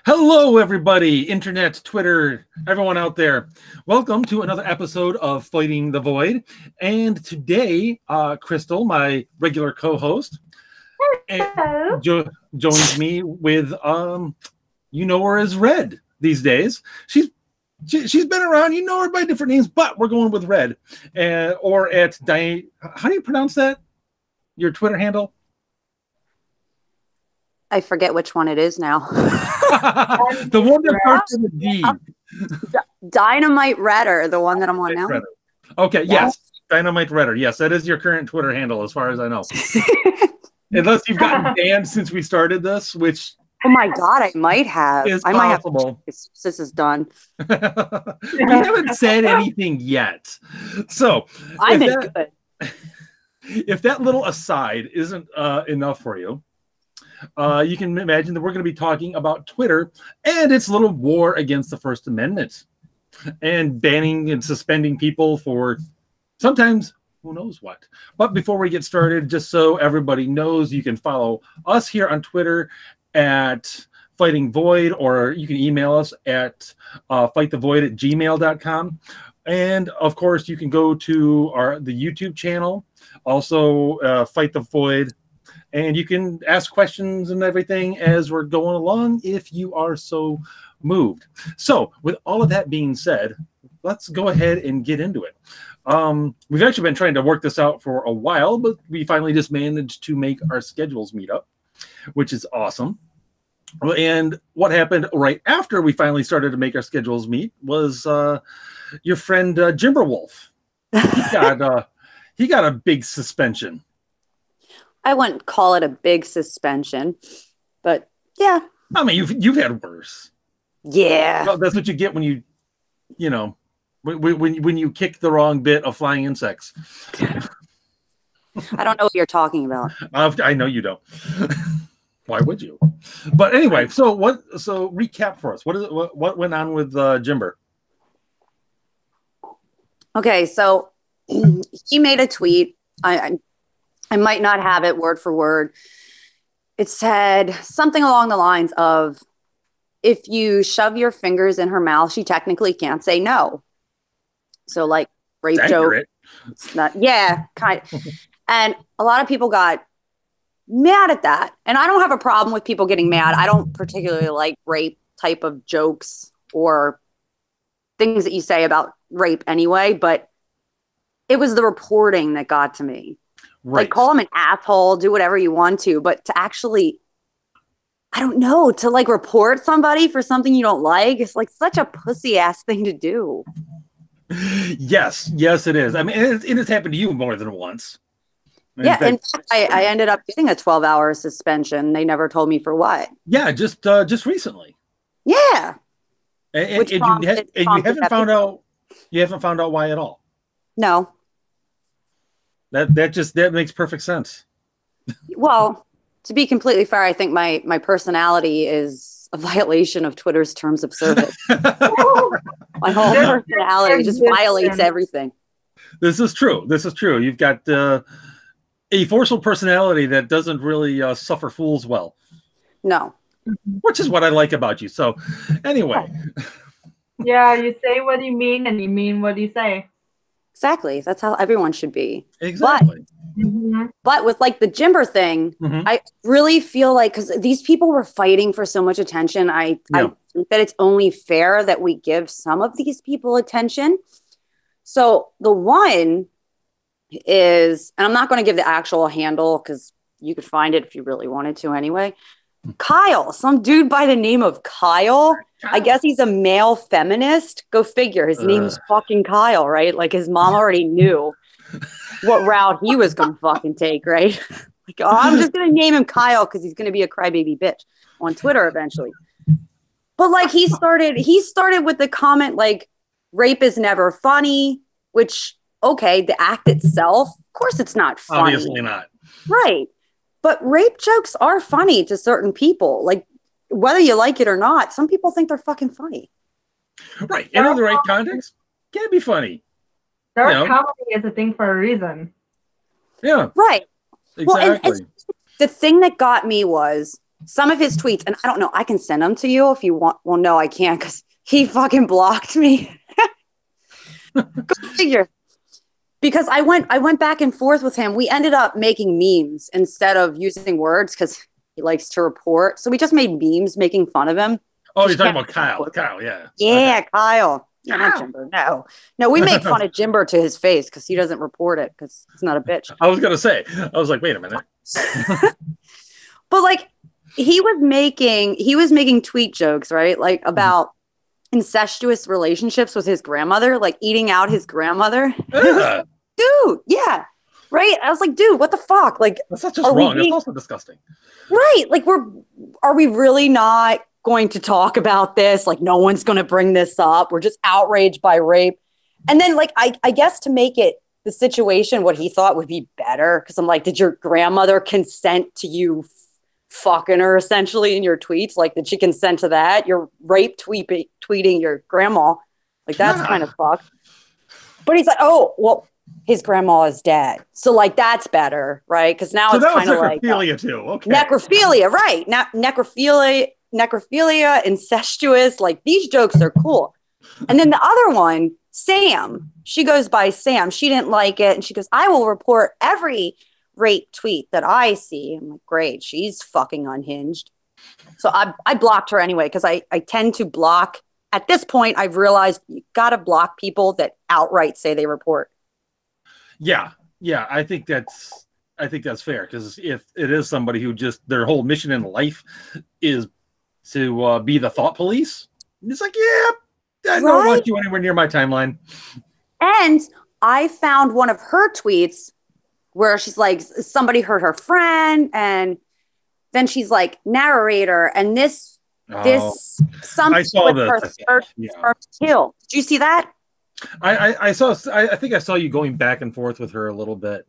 Hello, everybody, internet, Twitter, everyone out there. Welcome to another episode of Fighting the Void. And today, Crystal, my regular co-host, joins me with, you know her as Red these days. She's been around, you know her by different names, but we're going with Red. Or at Diane, how do you pronounce that? Your Twitter handle? I forget which one it is now. The one that starts with a D. Dynamite Redder, the one that I'm on now. Redder. Okay, yes. Dynamite Redder. Yes, that is your current Twitter handle, as far as I know. Unless you've gotten banned since we started this, which... Oh my God, I might have. I might have. This is done. We haven't said anything yet. So, good. If that little aside isn't enough for you, you can imagine that we're going to be talking about Twitter and its little war against the First Amendment and banning and suspending people for sometimes who knows what. But before we get started, just so everybody knows, you can follow us here on Twitter at Fighting Void, or you can email us at fightthevoid@gmail.com. And of course, you can go to the YouTube channel, also Fight the Void. And you can ask questions and everything as we're going along if you are so moved. So with all of that being said, let's go ahead and get into it. We've actually been trying to work this out for a while, but we finally just managed to make our schedules meet up, which is awesome. And what happened right after we finally started to make our schedules meet was your friend Jimberwolf. He got a big suspension. I wouldn't call it a big suspension, but yeah. I mean, you've had worse. Yeah. Well, that's what you get when you when you kick the wrong bit of flying insects. I don't know what you're talking about. I know you don't. Why would you? But anyway, so recap for us. What went on with Jimber? Okay, so he made a tweet. I might not have it word for word. It said something along the lines of, if you shove your fingers in her mouth, she technically can't say no. So like rape joke. It's not, yeah, kind of. And a lot of people got mad at that. And I don't have a problem with people getting mad. I don't particularly like rape type of jokes or things that you say about rape anyway, but it was the reporting that got to me. Right. Like, call him an asshole, do whatever you want to, but to actually, I don't know, to like report somebody for something you don't like, it's like such a pussy ass thing to do. Yes, it is. I mean, it has happened to you more than once. In fact, I ended up getting a 12-hour suspension. They never told me for what. Yeah, just recently. Yeah. And you haven't found out. You haven't found out why at all. No. That makes perfect sense. Well, to be completely fair, I think my personality is a violation of Twitter's terms of service. My whole personality just violates everything. This is true. You've got a forceful personality that doesn't really suffer fools well. No. Which is what I like about you. So, anyway. Yeah, you say what you mean and you mean what you say. Exactly. That's how everyone should be. Exactly. But with like the Jimber thing, I really feel like, because these people were fighting for so much attention, I think that it's only fair that we give some of these people attention. So the one is, and I'm not going to give the actual handle because you could find it if you really wanted to anyway. Kyle, some dude by the name of Kyle. I guess he's a male feminist. Go figure. His name's fucking Kyle, right? Like his mom already knew what route he was going to fucking take, right? Like, oh, I'm just going to name him Kyle because he's going to be a crybaby bitch on Twitter eventually. But like he started with the comment like, rape is never funny, which, okay, the act itself, of course it's not funny. Obviously not. Right. But rape jokes are funny to certain people. Like, whether you like it or not, some people think they're fucking funny. Right. In the right context, can be funny. Dark comedy is a thing for a reason. Yeah. Right. Exactly. Well, and the thing that got me was some of his tweets, and I don't know, I can send them to you if you want. Well, no, I can't because he fucking blocked me. Go figure. Because I went back and forth with him. We ended up making memes instead of using words because he likes to report. So we just made memes making fun of him. Oh, you're talking about Kyle. Kyle, yeah. Yeah, okay. Kyle. No, not Jimber. No, we make fun of Jimber to his face because he doesn't report it because he's not a bitch. I was gonna say, I was like, wait a minute. But like he was making tweet jokes, right? Like about incestuous relationships with his grandmother, like eating out his grandmother. Dude, yeah. Right? I was like, dude, what the fuck? Like, that's not just wrong, it's also disgusting. Right. Like are we really not going to talk about this? Like no one's gonna bring this up. We're just outraged by rape. And then like I guess to make it the situation what he thought would be better, because I'm like, did your grandmother consent to you fucking her essentially in your tweets? Like, did she consent to that? You're rape tweeting your grandma. Like, that's kind of fucked. But he's like, oh, well, his grandma is dead. So, like, that's better, right? Because now it's kind of like necrophilia too. Okay. Necrophilia, right. Now, necrophilia, incestuous, like, these jokes are cool. And then the other one, Sam, she goes by Sam. She didn't like it. And she goes, I will report every rape tweet that I see. I'm like, great, she's fucking unhinged. So I blocked her anyway because I tend to block. At this point, I've realized you got to block people that outright say they report. Yeah, I think that's fair, because if it is somebody who just their whole mission in life is to be the thought police, it's like, yeah, I don't want you anywhere near my timeline. And I found one of her tweets where she's like, somebody hurt her friend, and then she's like, narrator, and something I saw with her first kill. Did you see that? I think I saw you going back and forth with her a little bit.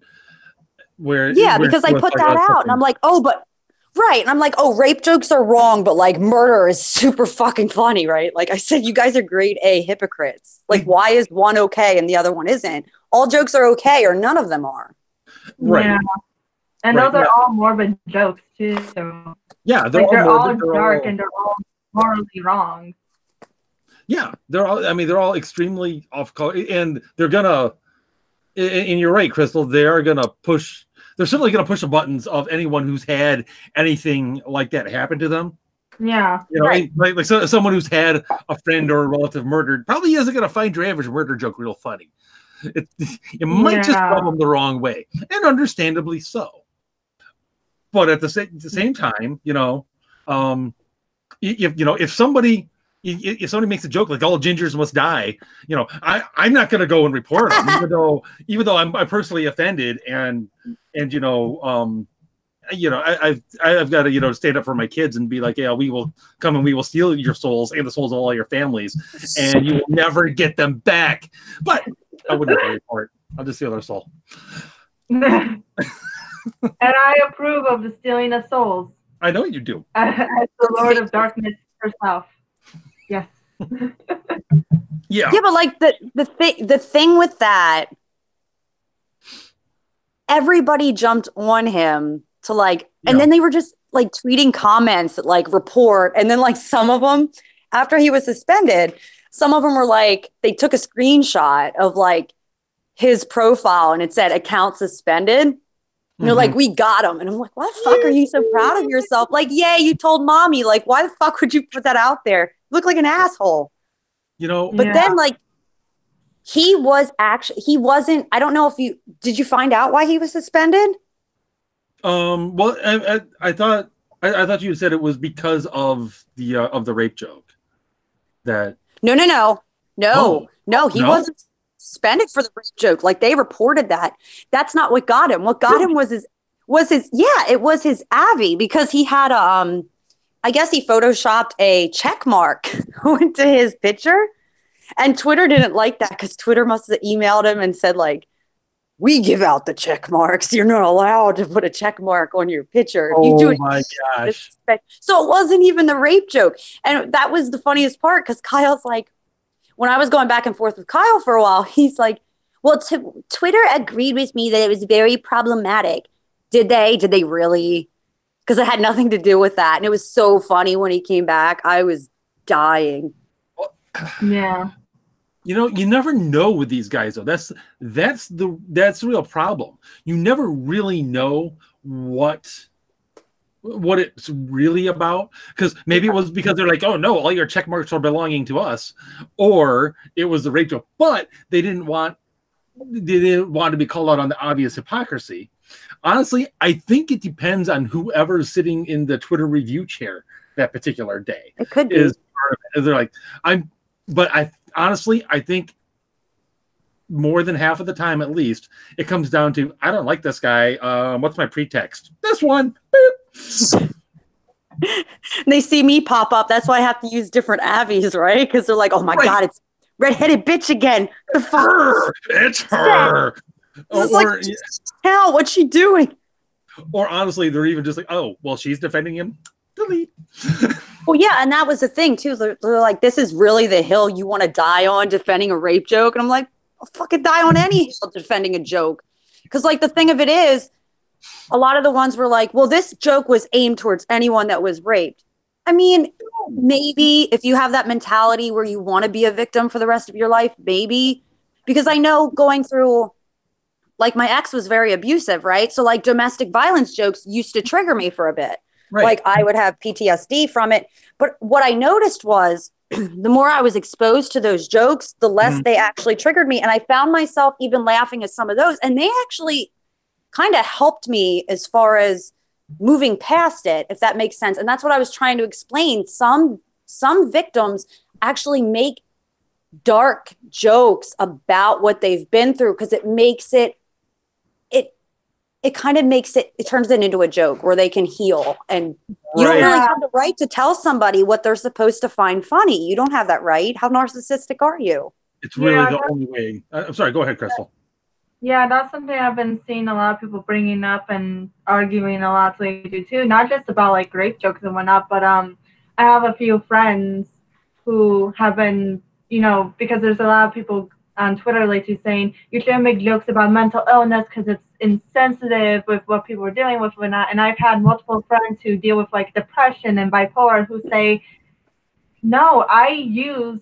Because I put that out, and I'm like, and I'm like, rape jokes are wrong, but like murder is super fucking funny, right? Like I said, you guys are grade A hypocrites. Like, why is one okay and the other one isn't? All jokes are okay, or none of them are. Right. Yeah. And those are all morbid jokes too. So. Yeah, they're all dark and they're all morally wrong. Yeah, they're all extremely off color, and they're gonna. And you're right, Crystal. They're certainly gonna push the buttons of anyone who's had anything like that happen to them. Yeah, like someone who's had a friend or a relative murdered probably isn't gonna find your average murder joke real funny. It might just rub them the wrong way, and understandably so. But at the same time, if somebody makes a joke like all gingers must die, I'm not going to go and report them, even though I'm personally offended, and I've got to stand up for my kids and be like, yeah, we will come and we will steal your souls and the souls of all your families, and you will never get them back. But I wouldn't have a report. I'll just steal their soul. And I approve of the stealing of souls. I know you do. As the Lord of Darkness herself. Yes. Yeah, but like the thing with that, everybody jumped on him to like, and then they were just like tweeting comments that like report, and then like some of them after he was suspended, some of them were like they took a screenshot of like his profile and it said account suspended. And they're like, we got him. And I'm like, why the fuck are you so proud of yourself? Like, yeah, you told mommy. Like, why the fuck would you put that out there? You look like an asshole. But then like he wasn't, I don't know did you find out why he was suspended? Well, I thought you said it was because of the rape joke. That No, he wasn't suspended for the rape joke. Like they reported that. That's not what got him. What got him was his Avi, because he had I guess he photoshopped a check mark into his picture, and Twitter didn't like that because Twitter must have emailed him and said like, we give out the check marks. You're not allowed to put a check mark on your picture. Oh my gosh. So it wasn't even the rape joke. And that was the funniest part, because Kyle's like, when I was going back and forth with Kyle for a while, he's like, well, Twitter agreed with me that it was very problematic. Did they really? because it had nothing to do with that. And it was so funny when he came back. I was dying. Yeah. You know, you never know with these guys though. That's the real problem. You never really know what it's really about, because maybe it was because they're like, oh no, all your check marks are belonging to us, or it was the rape joke, but they didn't want to be called out on the obvious hypocrisy. Honestly, I think it depends on whoever's sitting in the Twitter review chair that particular day. It could be. They're like, I honestly, I think more than half of the time, at least, it comes down to, I don't like this guy. What's my pretext? This one. They see me pop up. That's why I have to use different Abbies, right? Because they're like, oh my God, it's redheaded bitch again. The fuck? It's her. Like, hell, what's she doing? Or honestly, they're even just like, oh, well, she's defending him. Delete. Well, yeah, and that was the thing too. They're like, this is really the hill you want to die on, defending a rape joke. And I'm like, I'll fucking die on any hill defending a joke. Because like the thing of it is, a lot of the ones were like, well, this joke was aimed towards anyone that was raped. I mean, maybe if you have that mentality where you want to be a victim for the rest of your life, maybe. Because I know going through, like my ex was very abusive, right? So like domestic violence jokes used to trigger me for a bit. Right. Like I would have PTSD from it. But what I noticed was the more I was exposed to those jokes, the less they actually triggered me. And I found myself even laughing at some of those. And they actually kind of helped me as far as moving past it, if that makes sense. And that's what I was trying to explain. Some victims actually make dark jokes about what they've been through because it makes it kind of makes it turns it into a joke where they can heal. And you don't really have the right to tell somebody what they're supposed to find funny. You don't have that right. How narcissistic are you? It's really the only way. I'm sorry, go ahead, Crystal. Yeah, that's something I've been seeing a lot of people bringing up and arguing a lot lately too. Not just about like rape jokes and whatnot, but I have a few friends who have been, because there's a lot of people on Twitter lately saying you shouldn't make jokes about mental illness because it's insensitive with what people are dealing with and whatnot. And I've had multiple friends who deal with like depression and bipolar who say, no, I use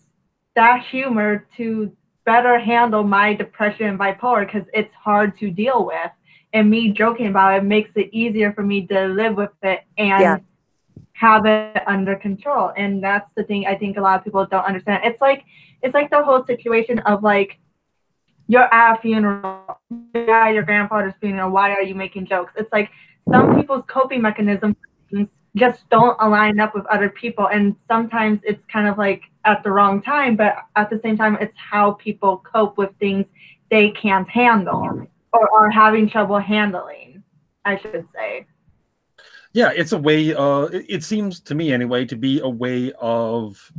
that humor to better handle my depression and bipolar because it's hard to deal with. And me joking about it makes it easier for me to live with it and have it under control. And that's the thing I think a lot of people don't understand. It's like the whole situation of like, you're at a funeral, you're at your grandfather's funeral, why are you making jokes? It's like some people's coping mechanisms just don't align up with other people. And sometimes it's kind of like at the wrong time, but at the same time, it's how people cope with things they can't handle or are having trouble handling, I should say. Yeah, it's a way, it seems to me anyway, to be a way of,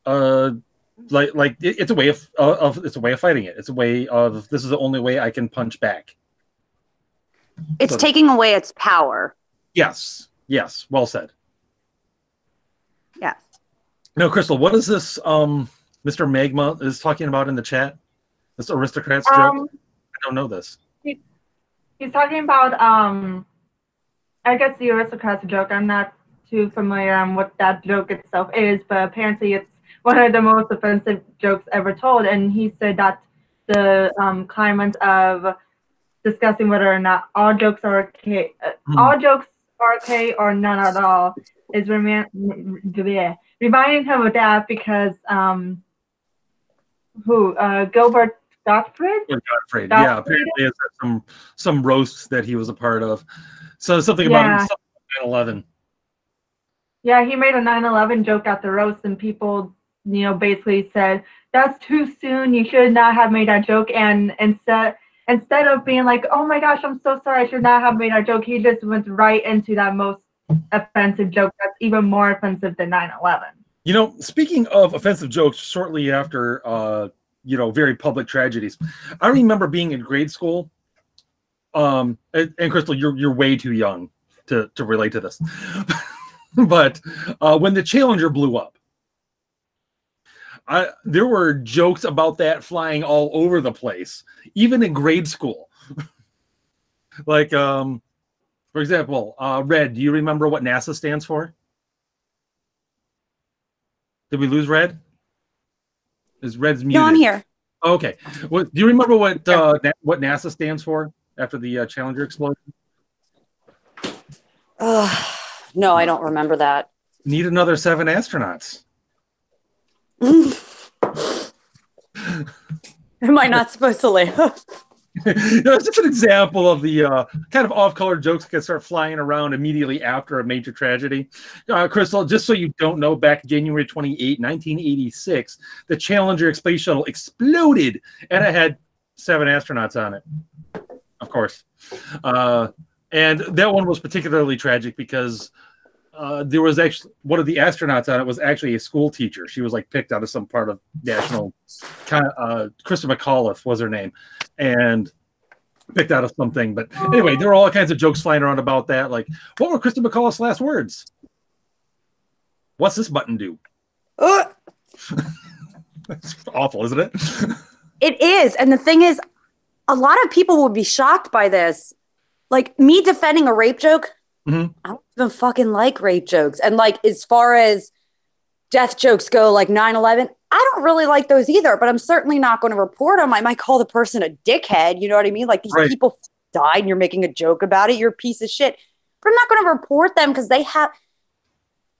it's a way of it's a way of fighting it. It's a way of, this is the only way I can punch back. It's taking away its power. Yes. Yes. Well said. Yes. No, Crystal, what is this Mr. Magma is talking about in the chat? This aristocrat's joke? I don't know this. He's talking about, I guess the aristocrat's joke. I'm not too familiar on what that joke itself is, but apparently it's one of the most offensive jokes ever told. And he said that the climate of discussing whether or not all jokes are okay, or none at all is reminding him of that because Gilbert Gottfried? Yeah, apparently it's some roasts that he was a part of. So something about 9/11. Yeah, he made a 9/11 joke at the roast, and people, basically said that's too soon. You should not have made that joke. And instead of being like, oh my gosh, I'm so sorry, I should not have made that joke, he just went right into that most offensive joke that's even more offensive than 9/11. Speaking of offensive jokes, shortly after, very public tragedies, I remember being in grade school. And Crystal, you're way too young to relate to this. But when the Challenger blew up, there were jokes about that flying all over the place, even in grade school. Like, For example, Red, do you remember what NASA stands for? Did we lose Red? Is Red's muted? No, I'm here. Okay. Do you remember what NASA stands for after the Challenger explosion? No, I don't remember that. Need another 7 astronauts. Am I not supposed to live? It's just an example of the kind of off-color jokes that can start flying around immediately after a major tragedy. Crystal, just so you don't know, back January 28, 1986, the Challenger space shuttle exploded, and it had 7 astronauts on it, of course. And that one was particularly tragic because there was actually one of the astronauts on it was actually a school teacher. She was like picked out of some part of national. Krista McAuliffe was her name, and picked out of something. But anyway, there were all kinds of jokes flying around about that. Like, what were Krista McAuliffe's last words? What's this button do? That's awful, isn't it? It is, and the thing is, a lot of people would be shocked by this. Like me defending a rape joke. Mm-hmm. I don't even fucking like rape jokes. And like, as far as death jokes go, like 9/11, I don't really like those either, but I'm certainly not going to report them. I might call the person a dickhead. You know what I mean? Like these people died and you're making a joke about it. You're a piece of shit. But I'm not going to report them because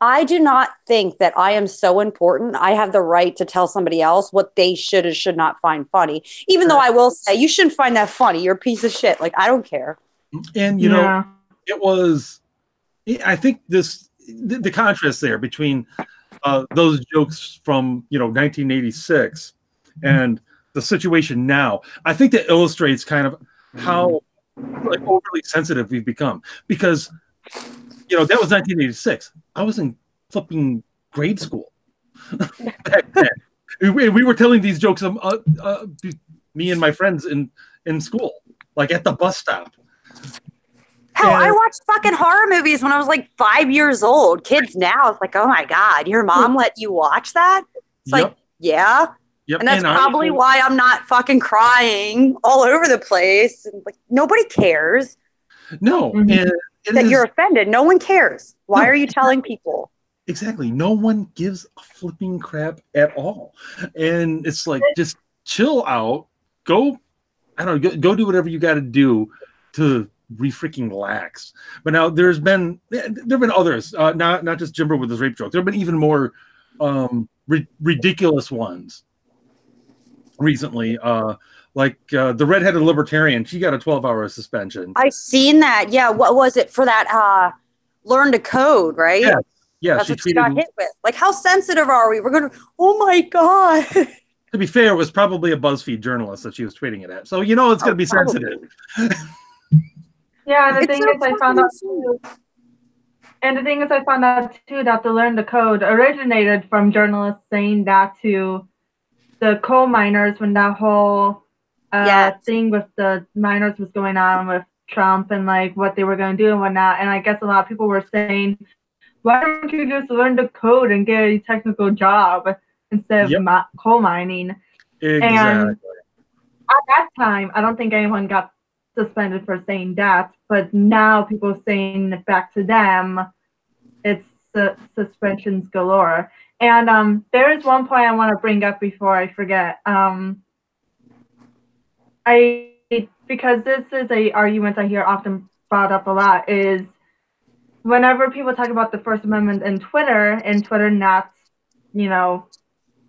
I do not think that I am so important. I have the right to tell somebody else what they should or should not find funny. Even though I will say, you shouldn't find that funny. You're a piece of shit. Like, I don't care. And, you know, it was, I think the contrast there between those jokes from, 1986 and the situation now, I think that illustrates kind of how like overly sensitive we've become. Because, that was 1986. I was in flipping grade school back then. We were telling these jokes, me and my friends in school, like at the bus stop. Hell, I watched fucking horror movies when I was like 5 years old. Kids now, it's like, oh my God, your mom let you watch that? It's like, yeah. Yep. And that's probably why I'm not fucking crying all over the place. Like, nobody cares. No. And you're offended. No one cares. Why are you telling people? Exactly. No one gives a flipping crap at all. And it's like, just chill out. Go do whatever you got to do to freaking relax. But now there've been others, not just Jimbo with his rape joke. There have been even more ridiculous ones recently. Like the redheaded libertarian, she got a 12-hour suspension. I've seen that. Yeah, what was it for that? Learn to code, right? Yeah. That's what she got hit with. Like, how sensitive are we? We're gonna. Oh my God. To be fair, it was probably a BuzzFeed journalist that she was tweeting it at. So it's gonna be sensitive. Yeah, and the thing is, I found out too that the Learn the Code originated from journalists saying that to the coal miners when that whole thing with the miners was going on with Trump and like what they were going to do and whatnot. And I guess a lot of people were saying, why don't you just learn the code and get a technical job instead of coal mining? Exactly. And at that time, I don't think anyone got suspended for saying that, but now people saying it back to them, it's suspensions galore. And there is one point I want to bring up before I forget. Because this is a argument I hear often brought up a lot, is whenever people talk about the First Amendment and Twitter not,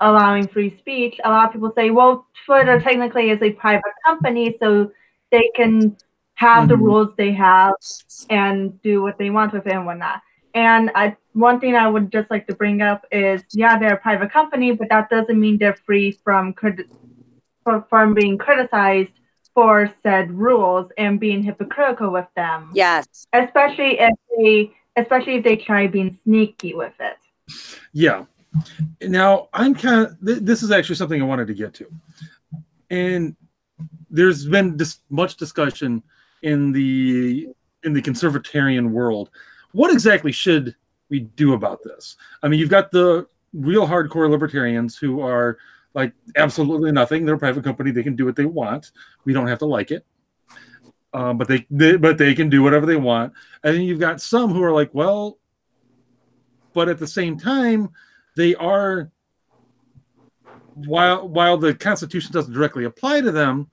allowing free speech, a lot of people say, well, Twitter technically is a private company, so they can have the rules they have and do what they want with it and whatnot. And one thing I would just like to bring up is, they're a private company, but that doesn't mean they're free from being criticized for said rules and being hypocritical with them. Yes. Especially if they try being sneaky with it. Yeah. Now, I'm kind of, this is actually something I wanted to get to. And there's been much discussion in the conservatarian world. What exactly should we do about this? I mean, you've got the real hardcore libertarians who are like absolutely nothing. They're a private company. They can do what they want. We don't have to like it. but they can do whatever they want. And then you've got some who are like, well, but at the same time, they are, while the Constitution doesn't directly apply to them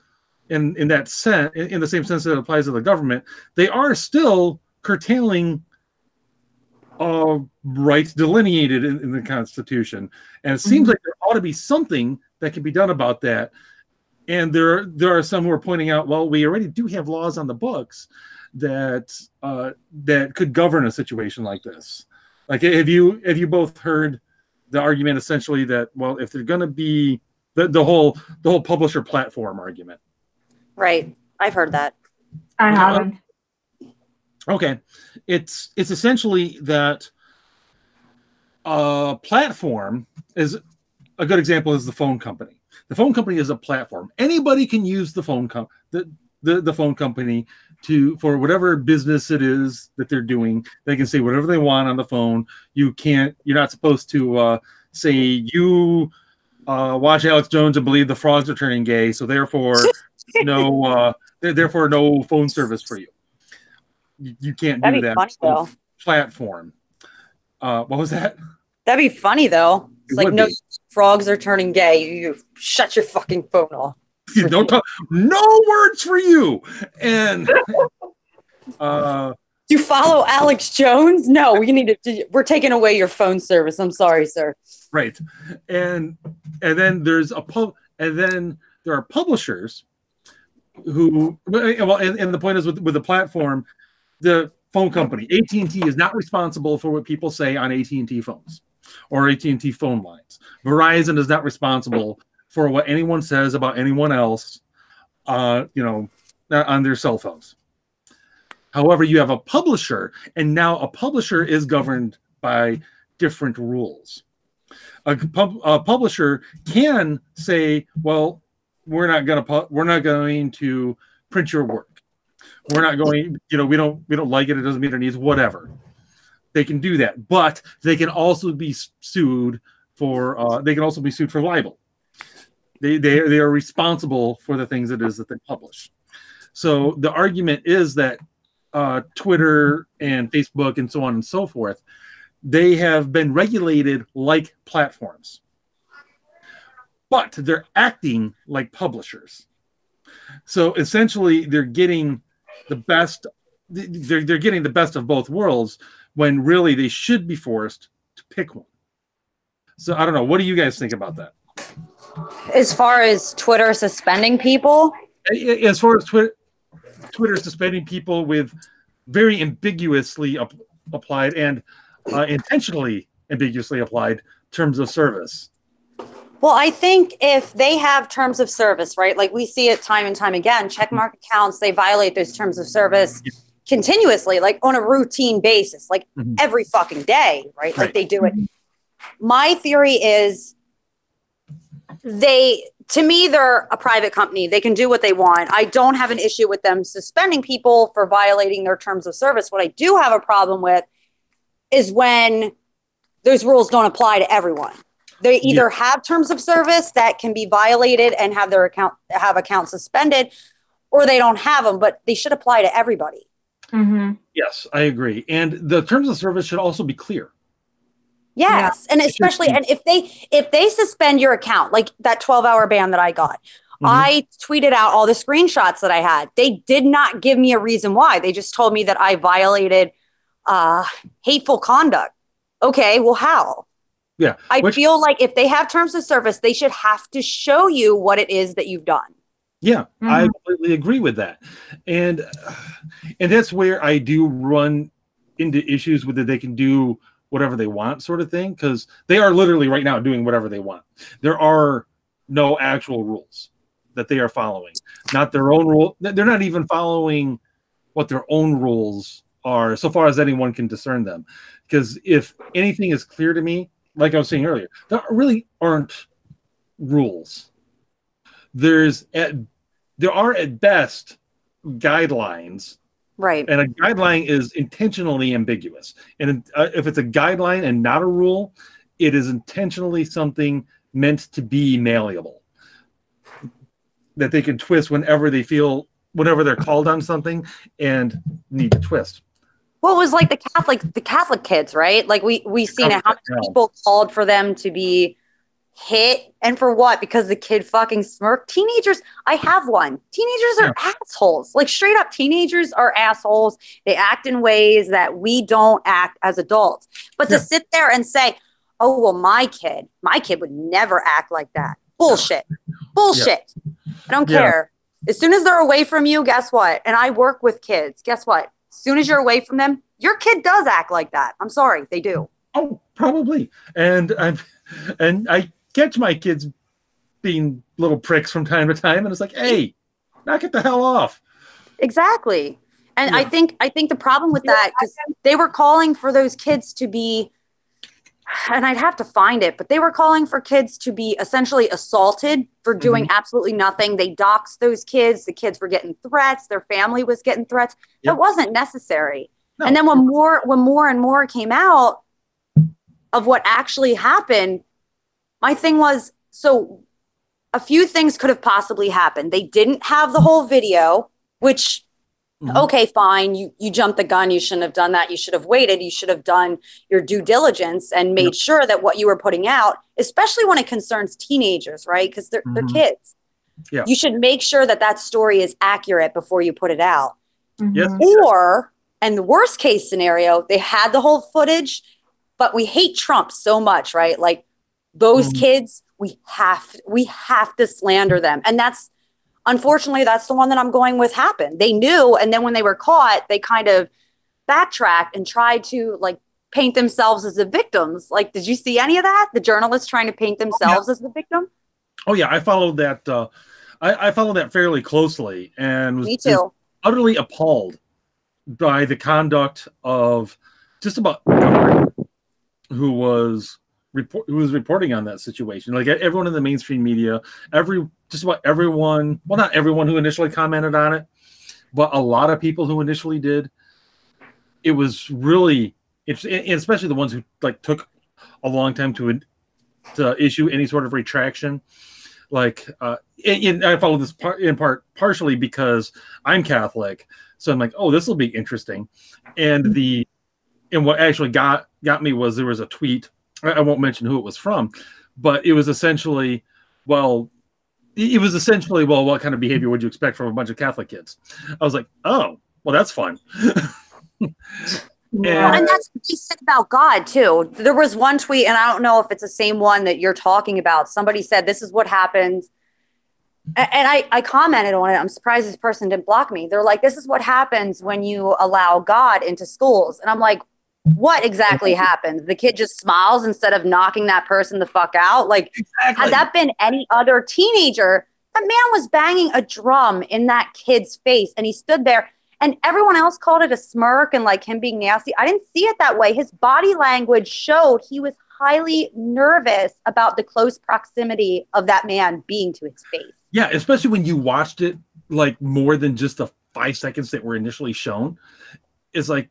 in that sense, in the same sense that it applies to the government, they are still curtailing rights delineated in the Constitution. And it seems like there ought to be something that can be done about that. And there are some who are pointing out, well, we already do have laws on the books that that could govern a situation like this. Like, have you both heard the argument essentially that, well, if they're going to be the whole publisher platform argument? Right, I've heard that. I haven't. Okay, it's essentially that a platform is a good example is the phone company. The phone company is a platform. Anybody can use the phone the phone company for whatever business it is that they're doing. They can say whatever they want on the phone. You're not supposed to say you watch Alex Jones and believe the frogs are turning gay, so therefore no phone service for you. You can't do that. Funny, though. Platform. What was that? That'd be funny though. It's like, no, frogs are turning gay. You shut your fucking phone off. Don't talk. No words for you. And you follow Alex Jones? No, we're taking away your phone service. I'm sorry, sir. Right. And then there are publishers who, well, and the point is with the platform, the phone company, AT&T, is not responsible for what people say on AT&T phones or AT&T phone lines. Verizon is not responsible for what anyone says about anyone else, on their cell phones. However, you have a publisher, and now a publisher is governed by different rules. A publisher can say, well, we're not going to print your work. We're not going, we don't like it. It doesn't meet our needs, whatever. They can do that, but they can also be sued for libel. They are responsible for the things it is that they publish. So the argument is that Twitter and Facebook and so on and so forth, they have been regulated like platforms, but they're acting like publishers. So essentially, they're getting the best. They're getting the best of both worlds when really they should be forced to pick one. So I don't know. What do you guys think about that? As far as Twitter suspending people? As far as Twitter suspending people with very ambiguously applied and intentionally ambiguously applied terms of service. Well, I think if they have terms of service, right? Like we see it time and time again, checkmark accounts, they violate those terms of service continuously, like on a routine basis, like every fucking day, right? Like they do it. My theory is to me, they're a private company. They can do what they want. I don't have an issue with them suspending people for violating their terms of service. What I do have a problem with is when those rules don't apply to everyone. They either have terms of service that can be violated and have their account suspended, or they don't have them, but they should apply to everybody. Mm-hmm. Yes, I agree. And the terms of service should also be clear. Yes. Yeah. And especially, and if they suspend your account, like that 12-hour ban that I got, I tweeted out all the screenshots that I had. They did not give me a reason why. They just told me that I violated hateful conduct. Okay, well, how? Yeah. I feel like if they have terms of service, they should have to show you what it is that you've done. Yeah, I completely agree with that. And that's where I do run into issues with it. They can do whatever they want sort of thing, because they are literally right now doing whatever they want. There are no actual rules that they are following. Not their own rule. They're not even following what their own rules are, so far as anyone can discern them. Because if anything is clear to me, like I was saying earlier, there really aren't rules. There are at best guidelines, right? And a guideline is intentionally ambiguous. And if it's a guideline and not a rule, it is intentionally something meant to be malleable, that they can twist whenever they feel whenever they're called on something and need to twist. Well, it was like the Catholic kids, right? Like we seen it. How many people called for them to be hit, and for what? Because the kid fucking smirked. Teenagers, I have one. Teenagers are assholes. Like straight up, teenagers are assholes. They act in ways that we don't act as adults. But to sit there and say, "Oh well, my kid would never act like that." Bullshit. Bullshit. I don't care. As soon as they're away from you, guess what? And I work with kids. Guess what? As soon as you're away from them, your kid does act like that. I'm sorry, they do. Oh, probably. And I catch my kids being little pricks from time to time, and it's like, hey, knock it the hell off. Exactly. And I think the problem with that is they were calling for those kids to be, and I'd have to find it, but they were calling for kids to be essentially assaulted for doing absolutely nothing. They doxed those kids. The kids were getting threats. Their family was getting threats. It wasn't necessary. No. And then when more and more came out of what actually happened, my thing was, so a few things could have possibly happened. They didn't have the whole video, which okay, fine. You jumped the gun. You shouldn't have done that. You should have waited. You should have done your due diligence and made sure that what you were putting out, especially when it concerns teenagers, right? Because they're kids. Yeah. You should make sure that that story is accurate before you put it out. Yes. Or, and the worst case scenario, they had the whole footage, but we hate Trump so much, right? Like those kids, we have to slander them. And unfortunately, that's the one that I'm going with happened. They knew, and then when they were caught, they kind of backtracked and tried to like paint themselves as the victims. Like, did you see any of that? The journalists trying to paint themselves as the victim? Oh yeah, I followed that. I followed that fairly closely, and was utterly appalled by the conduct of just about everyone who was reporting on that situation. Like everyone in the mainstream media, just about everyone, well, not everyone who initially commented on it, but a lot of people who initially did. It was really interesting, and especially the ones who like took a long time to issue any sort of retraction. Like, and I follow this in part partially because I'm Catholic, so I'm like, oh, this will be interesting. And what actually got me was there was a tweet. I won't mention who it was from, but it was essentially, what kind of behavior would you expect from a bunch of Catholic kids? I was like, oh, well, that's fun. And that's what he said about God, too. There was one tweet, and I don't know if it's the same one that you're talking about. Somebody said, this is what happens. And I commented on it. I'm surprised this person didn't block me. They're like, this is what happens when you allow God into schools. And I'm like, what exactly happens? The kid just smiles instead of knocking that person the fuck out? Like, had that been any other teenager, that man was banging a drum in that kid's face, and he stood there, and everyone else called it a smirk and like him being nasty. I didn't see it that way. His body language showed he was highly nervous about the close proximity of that man being to his face. Yeah, especially when you watched it like more than just the 5 seconds that were initially shown. It's like,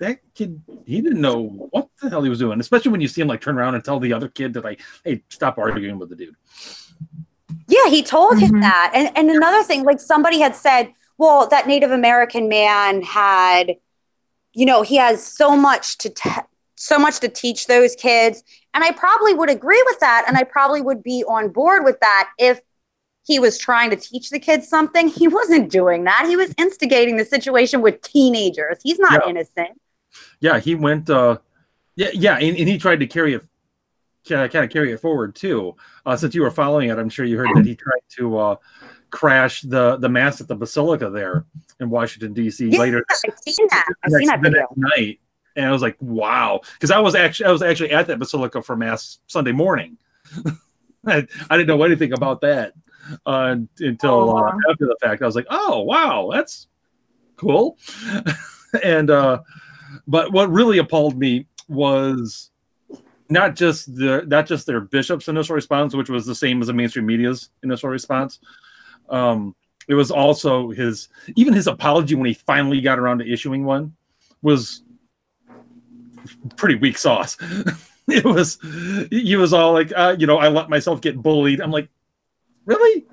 that kid, he didn't know what the hell he was doing, especially when you see him like turn around and tell the other kid that like, hey, stop arguing with the dude. Yeah, he told him that. And another thing, like somebody had said, well, that Native American man had, he has so much to teach those kids. And I probably would agree with that. And I probably would be on board with that if he was trying to teach the kids something. He wasn't doing that. He was instigating the situation with teenagers. He's not innocent. Yeah, he went. And he tried to carry it forward too. Since you were following it, I'm sure you heard that he tried to crash the mass at the Basilica there in Washington D.C. later. I've seen that. The next night, and I was like, wow, because I was actually at that Basilica for mass Sunday morning. I didn't know anything about that until after the fact. I was like, oh wow, that's cool. And but what really appalled me was not just their bishop's initial response, which was the same as the mainstream media's initial response. It was also his apology when he finally got around to issuing one was pretty weak sauce. He was all like, I let myself get bullied. I'm like, really?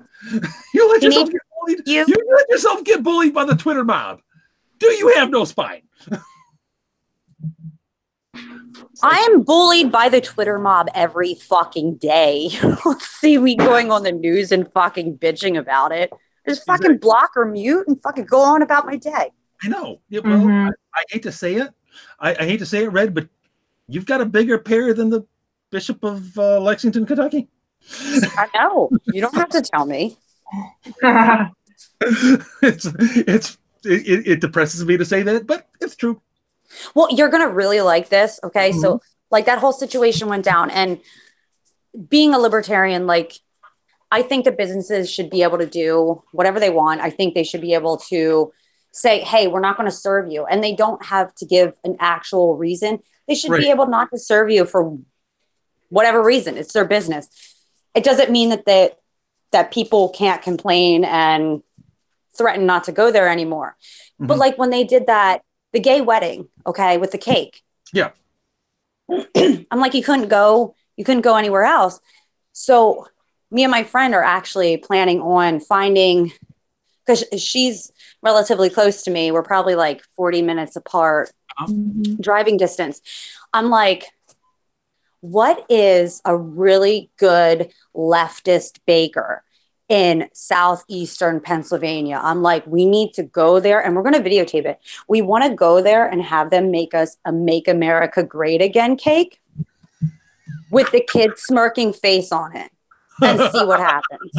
You let yourself get bullied. You let yourself get bullied by the Twitter mob. Do you have no spine? I am bullied by the Twitter mob every fucking day. See me going on the news and fucking bitching about it. Just fucking block or mute and fucking go on about my day. I know. Yeah, well, I hate to say it. I hate to say it, Red, but you've got a bigger pair than the Bishop of Lexington, Kentucky. I know. You don't have to tell me. It depresses me to say that, but it's true. Well, you're going to really like this. Okay. So like that whole situation went down, and being a libertarian, like I think that businesses should be able to do whatever they want. I think they should be able to say, hey, we're not going to serve you. And they don't have to give an actual reason. They should be able not to serve you for whatever reason. It's their business. It doesn't mean that people can't complain and threaten not to go there anymore. But like when they did that, the gay wedding, okay, with the cake. Yeah. I'm like, you couldn't go anywhere else. So me and my friend are actually planning on finding, because she's relatively close to me. We're probably like 40 minutes apart, driving distance. I'm like, what is a really good leftist baker in southeastern Pennsylvania? I'm like, we need to go there, and we're going to videotape it. We want to go there and have them make us a Make America Great Again cake with the kid smirking face on it and see what happens.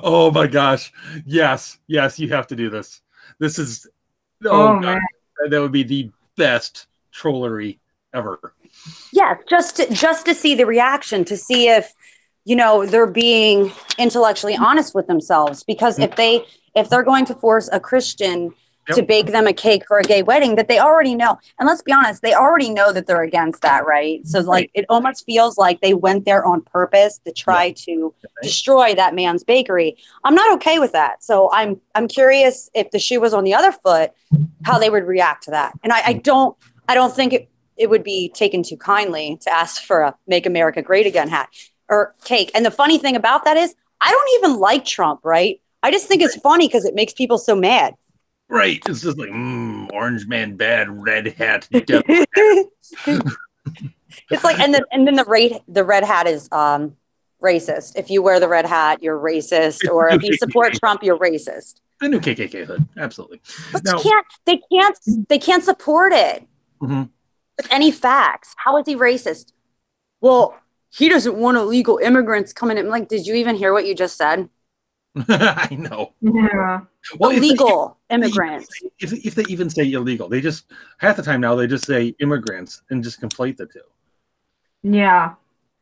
Oh my gosh. Yes, you have to do this. This is man. That would be the best trollery ever. Yeah, just to see the reaction, to see if they're being intellectually honest with themselves. Because if they're going to force a Christian to bake them a cake for a gay wedding that they already know, and let's be honest, they already know that they're against that, right? So like it almost feels like they went there on purpose to try to destroy that man's bakery. I'm not okay with that. So I'm curious if the shoe was on the other foot, how they would react to that. And I don't think it would be taken too kindly to ask for a Make America Great Again hat or cake. And the funny thing about that is I don't even like Trump, right? I just think it's funny because it makes people so mad. Right. It's just like, orange man bad, red hat. It's like, and then the red hat is racist. If you wear the red hat, you're racist. Or if you support Trump, you're racist. The new KKK hood. Absolutely. But they can't support it with any facts. How is he racist? Well, he doesn't want illegal immigrants coming in. I'm like, did you even hear what you just said? I know. Yeah. Well, illegal immigrants. If they even say illegal, they just half the time now they just say immigrants and just conflate the two. Yeah.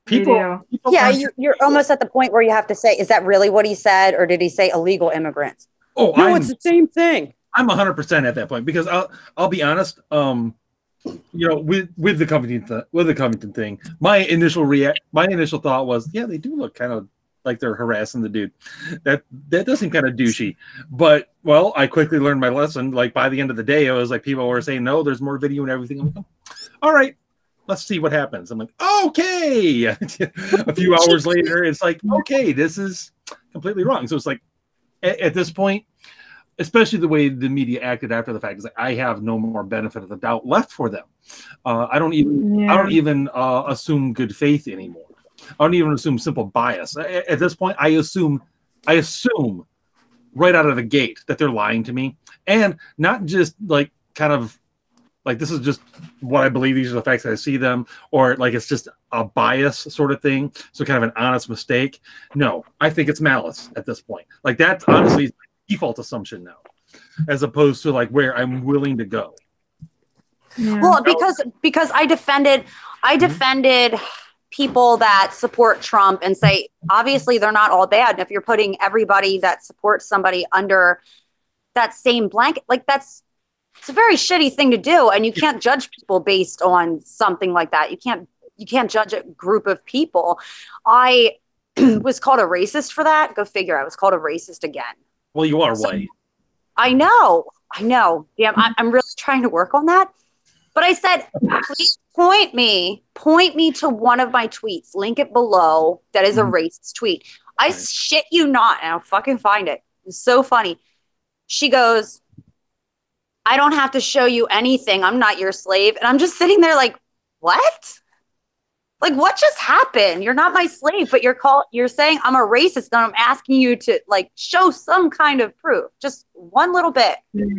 People yeah, you're almost at the point where you have to say, is that really what he said, or did he say illegal immigrants? Oh, no, it's the same thing. I'm 100% at that point because I'll be honest. With the Covington thing, my initial thought was, yeah, they do look kind of like they're harassing the dude. That does seem kind of douchey. But well, I quickly learned my lesson. Like by the end of the day, it was like people were saying, no, there's more video and everything. I'm like, all right, let's see what happens. I'm like, okay. A few hours later, it's like, okay, this is completely wrong. So it's like at this point, especially the way the media acted after the fact, is like I have no more benefit of the doubt left for them. I don't even assume good faith anymore. I don't even assume simple bias. At this point, I assume right out of the gate that they're lying to me, and not just like kind of like this is just what I believe. These are the facts as I see them, or like it's just a bias sort of thing. So kind of an honest mistake. No, I think it's malice at this point. Like that's honestly default assumption now, as opposed to like where I'm willing to go. Yeah. Well, because I defended people that support Trump and say, obviously they're not all bad. And if you're putting everybody that supports somebody under that same blanket, like it's a very shitty thing to do. And you can't judge people based on something like that. You can't judge a group of people. I was called a racist for that. Go figure. I was called a racist again. Well, you are white. I know. Damn, I'm really trying to work on that. But I said, please point me to one of my tweets. Link it below. That is a racist tweet. I shit you not, and I'll fucking find it. It's so funny. She goes, I don't have to show you anything. I'm not your slave. And I'm just sitting there like, what? Like, what just happened? You're not my slave, but you're saying I'm a racist and I'm asking you to like show some kind of proof. Just one little bit. Mm-hmm.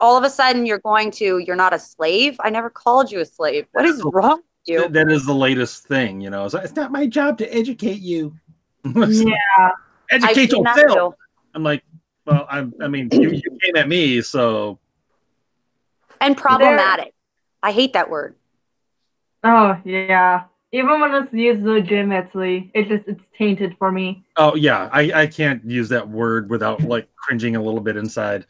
All of a sudden you're not a slave. I never called you a slave. What is wrong with you? That is the latest thing, you know. It's not my job to educate you. Yeah. Educate yourself. I'm like, well, I mean, you came at me, so. And problematic. I hate that word. Oh, yeah. Even when it's used legitimately, it's tainted for me. Oh, yeah. I can't use that word without, like, cringing a little bit inside.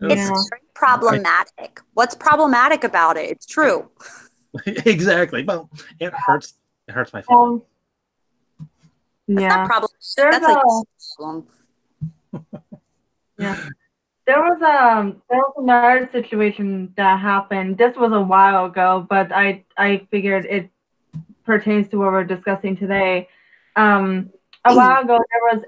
It's very problematic. What's problematic about it? It's true. Exactly. Well, it hurts. It hurts my feelings. That's not problematic. That's like a problem. Yeah. There was another situation that happened. This was a while ago, but I figured it pertains to what we're discussing today. A while ago, there was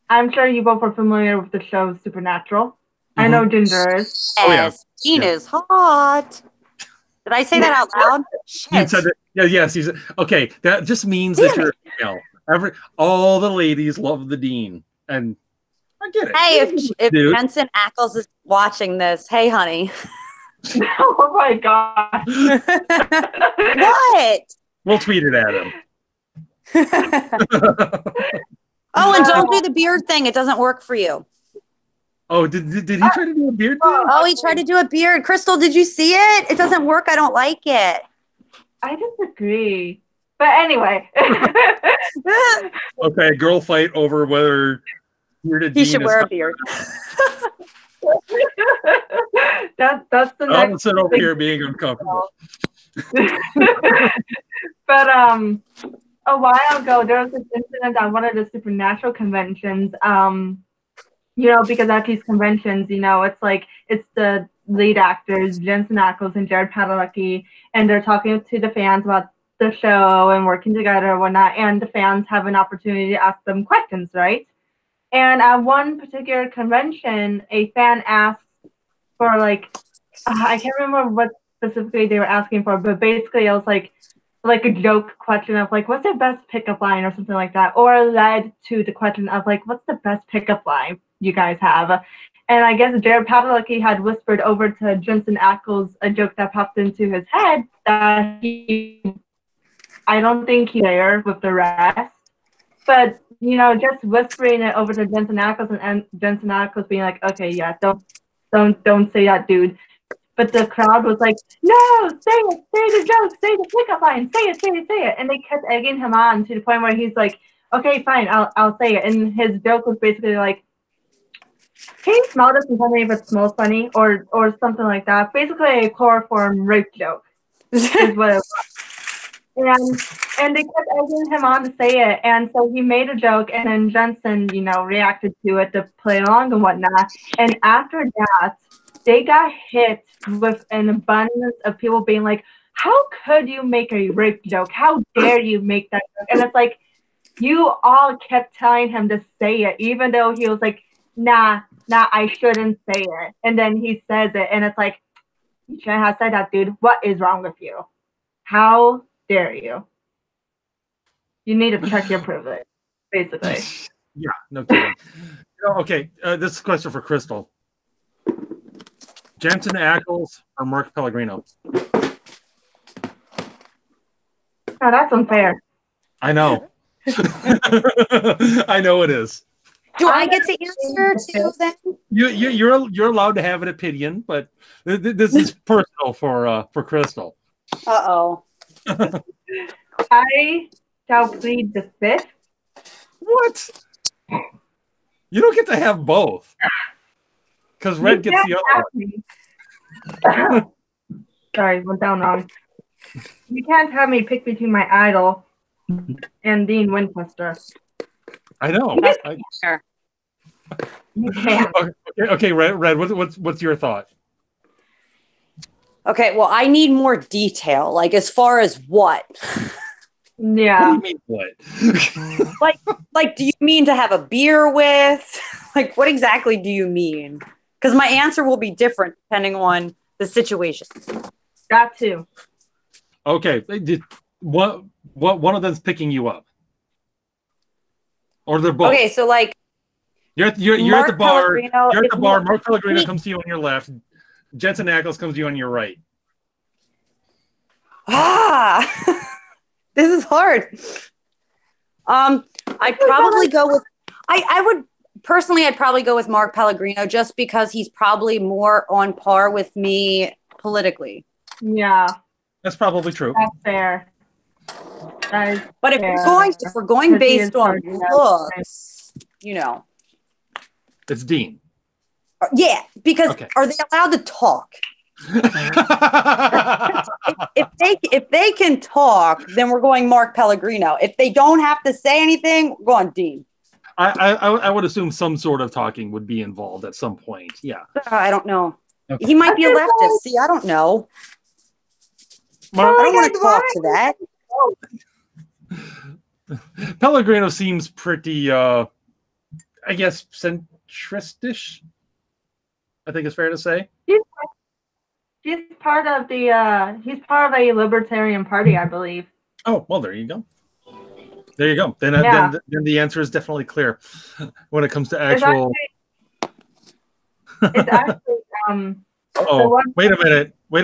I'm sure you both are familiar with the show Supernatural. Mm-hmm. I know Ginger is. Yes, Gene is hot. Did I say that out loud? You said that. Yeah, yes. You said, okay, that just means that you're female. All the ladies love the Dean, and I get it. Hey, if Jensen Ackles is watching this, hey, honey. Oh my god! What? We'll tweet it at him. Oh, and don't do the beard thing. It doesn't work for you. Oh, did he try to do a beard thing? Oh, he tried to do a beard. Crystal, did you see it? It doesn't work. I don't like it. I disagree. But anyway. Okay, girl fight over whether he should wear a beard. That's the next. I'll sit over here being uncomfortable. But a while ago, there was this incident at one of the Supernatural conventions. Because at these conventions, it's the lead actors, Jensen Ackles and Jared Padalecki, and they're talking to the fans about the show and working together and whatnot, and the fans have an opportunity to ask them questions, right? And at one particular convention, a fan asked for, I can't remember what specifically they were asking for, but basically it was like a joke question of, what's their best pickup line or something like that, or led to the question of, what's the best pickup line you guys have? And I guess Jared Padalecki had whispered over to Jensen Ackles a joke that popped into his head that I don't think he's there with the rest. But, just whispering it over to Jensen Ackles and Jensen Ackles being like, okay, yeah, don't say that, dude. But the crowd was like, no, say the joke, say the pickup line, say it. And they kept egging him on to the point where he's like, okay, fine, I'll say it. And his joke was basically like, can you smell this and tell me if it smells funny or something like that? Basically a chloroform rape joke is what it was. And they kept egging him on to say it. And so he made a joke, and then Jensen, reacted to it to play along and whatnot. And after that, they got hit with an abundance of people being like, how could you make a rape joke? How dare you make that joke? And it's like, you all kept telling him to say it, even though he was like, nah, I shouldn't say it. And then he says it, and it's like, you shouldn't have said that, dude. What is wrong with you? How dare you? You need to check your privilege, basically. Yeah, no kidding. Okay, this is a question for Crystal. Jensen Ackles or Mark Pellegrino? Oh, that's unfair. I know. I know it is. Do I get to answer too then? You're allowed to have an opinion, but this is personal for Crystal. Uh-oh. I shall plead the fifth. What? You don't get to have both. Because Red gets the other one. Sorry, went down wrong. You can't have me pick between my idol and Dean Winchester. I know. Sure. You can't. Okay, Red. What's your thought? Okay, well, I need more detail. Like, as far as what? Yeah. What do you mean what? Like, do you mean to have a beer with? Like, what exactly do you mean? Because my answer will be different depending on the situation. That too. Okay, what one of them's picking you up, or they're both? Okay, so like you're at the Mark bar. Pellegrino, You're at the if bar. he- Mark Pellegrino comes to you on your left. Jensen Ackles comes to you on your right. this is hard. I'd probably go with I would personally I'd probably go with Mark Pellegrino just because he's probably more on par with me politically. Yeah. That's probably true. That's fair. That is But if fair. we're going Because he based is on hard to get. looks, you know. It's Dean. Yeah, because Okay. are they allowed to talk? If they can talk, then we're going Mark Pellegrino. If they don't have to say anything, we're going Dean. I would assume some sort of talking would be involved at some point. Yeah. I don't know. Okay. He might be a leftist. See, I don't know. Mark, I don't want to talk to that. Pellegrino seems pretty, I guess, centristish. I think it's fair to say. He's part of the he's part of a libertarian party, I believe. Oh, well, there you go. There you go. Then the answer is definitely clear when it comes to actual. It's actually oh, wait a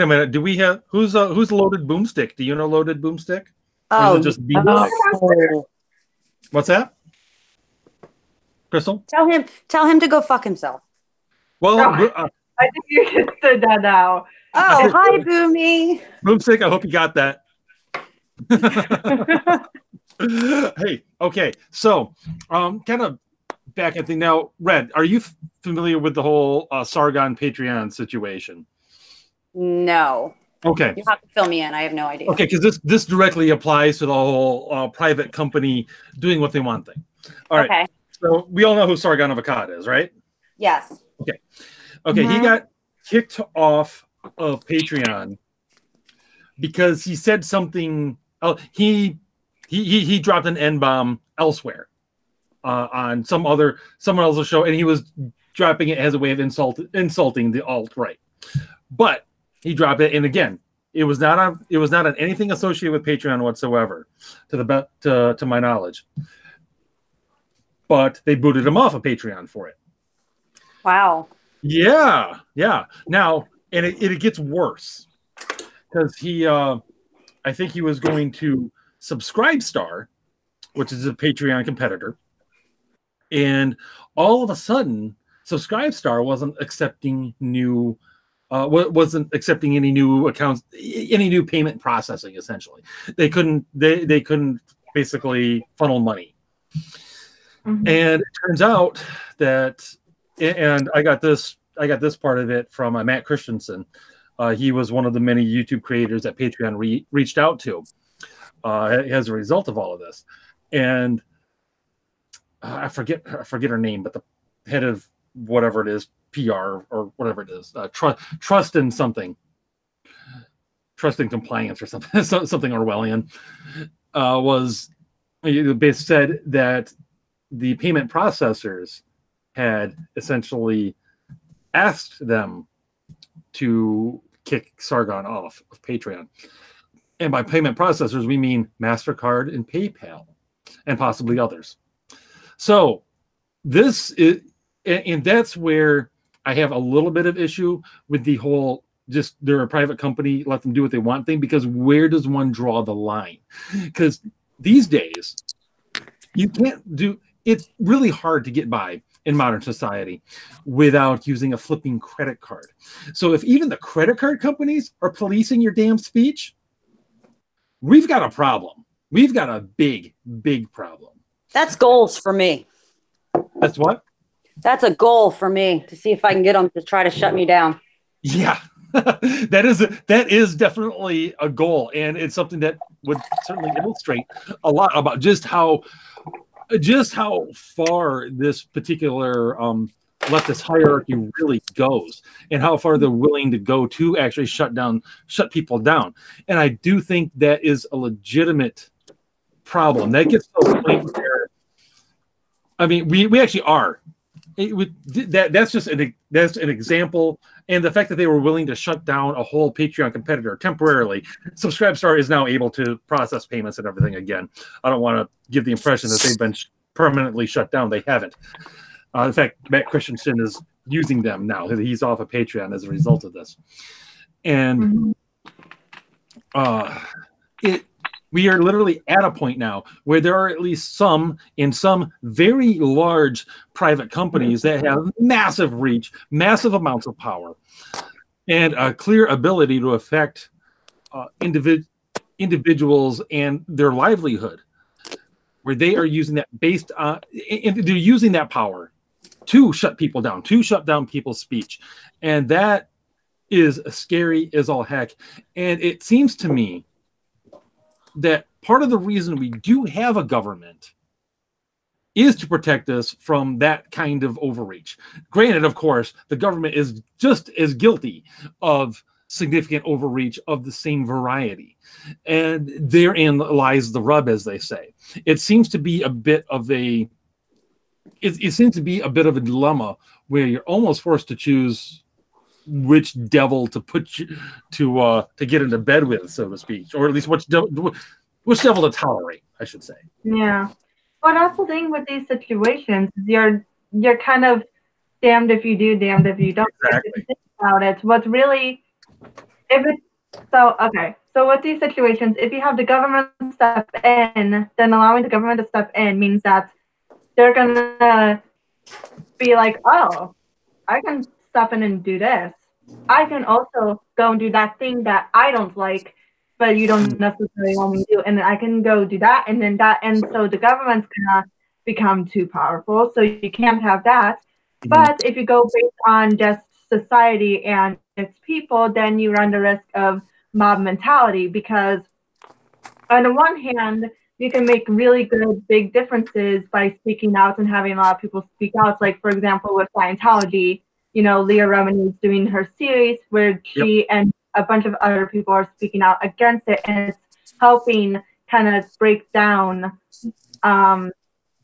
minute. Do we have who's Loaded Boomstick? Do you know Loaded Boomstick? Or is it just Boomstick? What's that? Crystal? Tell him to go fuck himself. Well, I think you should say that now. Oh, hi, Boomy. Boomstick, I hope you got that. Hey, okay. So, kind of back at the now, Red, are you familiar with the whole Sargon Patreon situation? No. Okay. You have to fill me in. I have no idea. Okay, because this directly applies to the whole private company doing what they want thing. All right. Okay. So we all know who Sargon of Akkad is, right? Yes. Okay. Okay, He got kicked off of Patreon because he said something. Oh, he dropped an N-bomb elsewhere on someone else's show, and he was dropping it as a way of insulting the alt-right. But he dropped it, and again, it was not on anything associated with Patreon whatsoever, to my knowledge. But they booted him off of Patreon for it. Wow. Yeah. Now, and it gets worse because I think he was going to Subscribestar, which is a Patreon competitor, and all of a sudden, Subscribestar wasn't accepting any new accounts, any new payment processing. Essentially, they couldn't basically funnel money. Mm-hmm. And it turns out that, and I got this part of it from Matt Christensen. He was one of the many YouTube creators that Patreon reached out to as a result of all of this. And I forget her name, but the head of whatever it is, PR or whatever it is, trust in something, trust in compliance or something, something Orwellian, said that the payment processors had essentially asked them to kick Sargon off of Patreon. And by payment processors, we mean MasterCard and PayPal and possibly others. So this is, and that's where I have a little bit of issue with the whole just they're a private company, let them do what they want thing, because where does one draw the line? Because these days, you can't do, it's really hard to get by in modern society without using a flipping credit card. So if even the credit card companies are policing your damn speech, we've got a problem. We've got a big, big problem. That's goals for me. That's what? That's a goal for me to see if I can get them to try to shut me down. Yeah, that is definitely a goal. And it's something that would certainly illustrate a lot about just how far this particular leftist hierarchy really goes and how far they're willing to go to actually shut people down. And I do think that is a legitimate problem. That gets to the point where, I mean, we actually are. That's just that's an example, and the fact that they were willing to shut down a whole Patreon competitor temporarily. Subscribestar is now able to process payments and everything again. I don't want to give the impression that they've been permanently shut down. They haven't. In fact, Matt Christensen is using them now. He's off of Patreon as a result of this, and we are literally at a point now where there are at least some very large private companies that have massive reach, massive amounts of power, and a clear ability to affect individuals and their livelihood, where they are using that based on, and they're using that power to shut people down, to shut down people's speech. And that is scary as all heck. And it seems to me that part of the reason we do have a government is to protect us from that kind of overreach. Granted, of course, the government is just as guilty of significant overreach of the same variety. And therein lies the rub, as they say. It seems to be a bit of a dilemma where you're almost forced to choose which devil to put you to get into bed with, so to speak, or at least which devil to tolerate, I should say. Yeah. But that's the thing with these situations. You're kind of damned if you do, damned if you don't. Exactly. If you think about it. What's really, so with these situations, if you have the government step in, then allowing the government to step in means that they're gonna be like, oh, I can step in and do this. I can also go and do that thing that I don't like, but you don't necessarily want me to do, and then I can go do that, and then that, and so the government's gonna become too powerful, so you can't have that. But if you go based on just society and its people, then you run the risk of mob mentality, because on the one hand, you can make really good big differences by speaking out and having a lot of people speak out. Like, for example, with Scientology, you know, Leah Remini is doing her series where she and a bunch of other people are speaking out against it, and it's helping kind of break down, you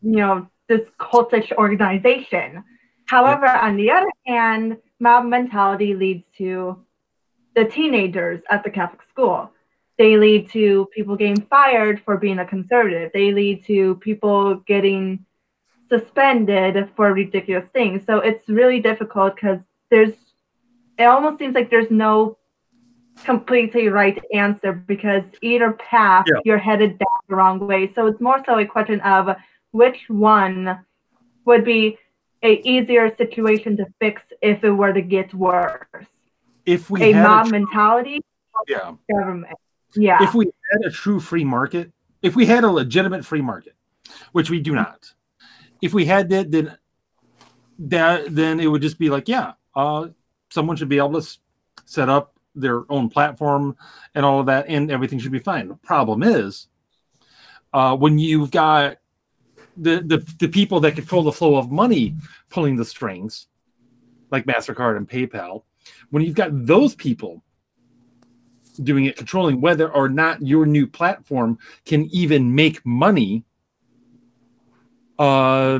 know, this cultish organization. However, on the other hand, mob mentality leads to the teenagers at the Catholic school. They lead to people getting fired for being a conservative. They lead to people getting suspended for ridiculous things. So it's really difficult because it almost seems like there's no completely right answer, because either path you're headed down the wrong way. So it's more so a question of which one would be a easier situation to fix if it were to get worse. If we a had mob mentality, government. Yeah. If we had a true free market, if we had a legitimate free market, which we do not, if we had that, then it would just be like, someone should be able to set up their own platform and all of that, and everything should be fine. The problem is when you've got the people that control the flow of money pulling the strings, like MasterCard and PayPal, when you've got those people doing it, controlling whether or not your new platform can even make money, how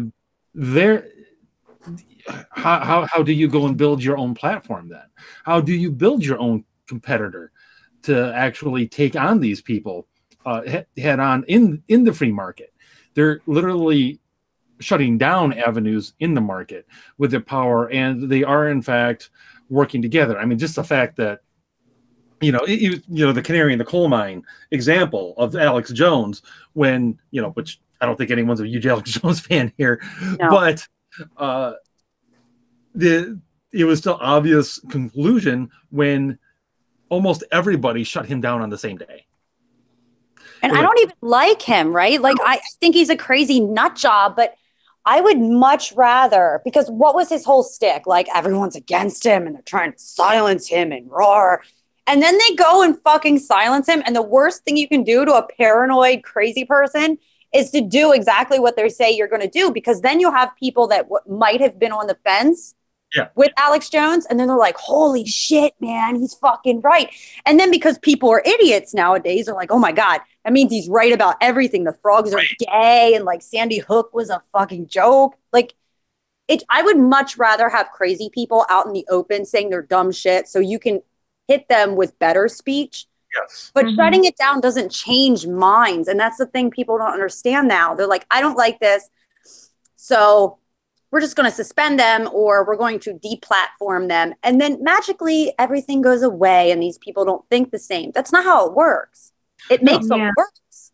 do you go and build your own platform then? How do you build your own competitor to actually take on these people head on in the free market? They're literally shutting down avenues in the market with their power, and they are in fact working together. I mean, just the fact that the canary in the coal mine example of Alex Jones, when which I don't think anyone's a huge Alex Jones fan here, but it was still obvious conclusion when almost everybody shut him down on the same day. And I don't even like him, right? Like, I think he's a crazy nut job, but I would much rather, because what was his whole stick? Like, everyone's against him and they're trying to silence him and roar. And then they go and fucking silence him. And the worst thing you can do to a paranoid, crazy person is to do exactly what they say you're going to do, because then you have people that might have been on the fence with Alex Jones, and then they're like, holy shit, man, he's fucking right. And then because people are idiots nowadays, they're like, oh my God, that means he's right about everything. The frogs are gay, and like Sandy Hook was a fucking joke. Like, I would much rather have crazy people out in the open saying they're dumb shit so you can hit them with better speech. Yes. But shutting it down doesn't change minds. And that's the thing people don't understand now. They're like, I don't like this, so we're just going to suspend them, or we're going to deplatform them. And then magically everything goes away and these people don't think the same. That's not how it works. It makes them worse.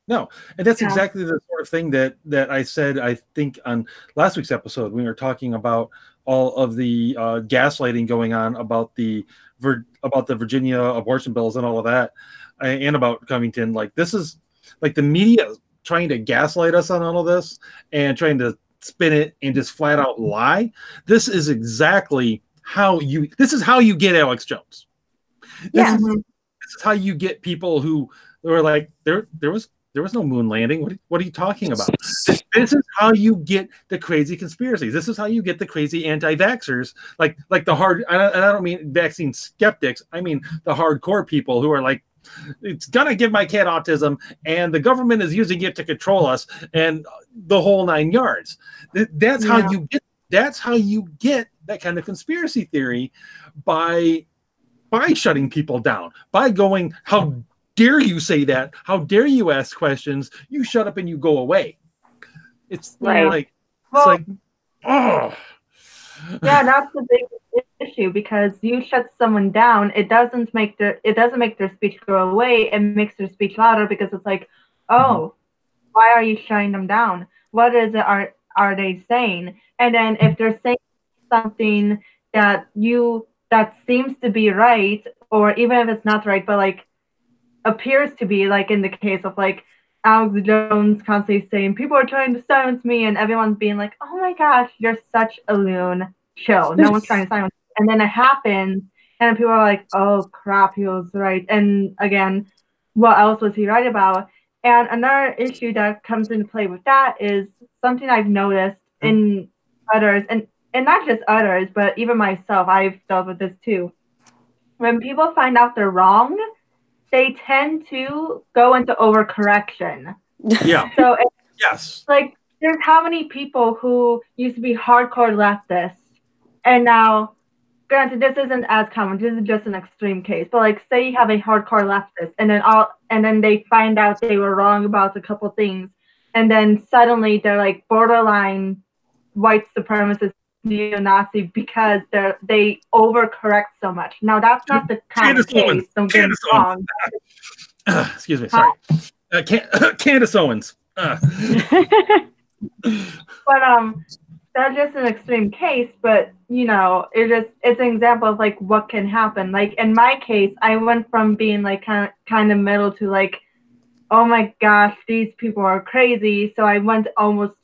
No, and that's exactly the sort of thing that I said, I think, on last week's episode when we were talking about all of the gaslighting going on about the Virginia abortion bills and all of that, and about Covington. Like, this is like the media trying to gaslight us on all of this and trying to spin it and just flat out lie. This is exactly how you get Alex Jones. This is how you get people who were like, there was no moon landing. What are you talking about? This is how you get the crazy conspiracies. This is how you get the crazy anti-vaxxers, like the hard. And I don't mean vaccine skeptics. I mean the hardcore people who are like, it's gonna give my kid autism, and the government is using it to control us, and the whole 9 yards. That's how you get. That's how you get that kind of conspiracy theory, by shutting people down, by going, how dare you say that? How dare you ask questions? You shut up and you go away. It's like, oh. Yeah, that's the big issue, because you shut someone down, it doesn't make their speech go away. It makes their speech louder, because it's like, oh, why are you shutting them down? What is it are they saying? And then if they're saying something that seems to be right, or even if it's not right, but like appears to be, like in the case of like Alex Jones constantly saying people are trying to silence me, and everyone's being like, oh my gosh, you're such a loon, chill, no one's trying to silence you. And then it happens, and people are like, oh crap, he was right. And again, what else was he right about? And another issue that comes into play with that is something I've noticed in others, and not just others, but even myself, I've dealt with this too. When people find out they're wrong, they tend to go into overcorrection. Yeah. So yes, like, there's how many people who used to be hardcore leftists, and now, granted, this isn't as common. This is just an extreme case. But like, say you have a hardcore leftist, and then they find out they were wrong about a couple things, and then suddenly they're like borderline white supremacist neo-Nazi because they overcorrect so much. Now that's not the common case. Don't get me wrong. Excuse me, sorry. Candace Owens. But that's just an extreme case. But you know, it's an example of like what can happen. Like in my case, I went from being like kind of middle to like, oh my gosh, these people are crazy. So I went almost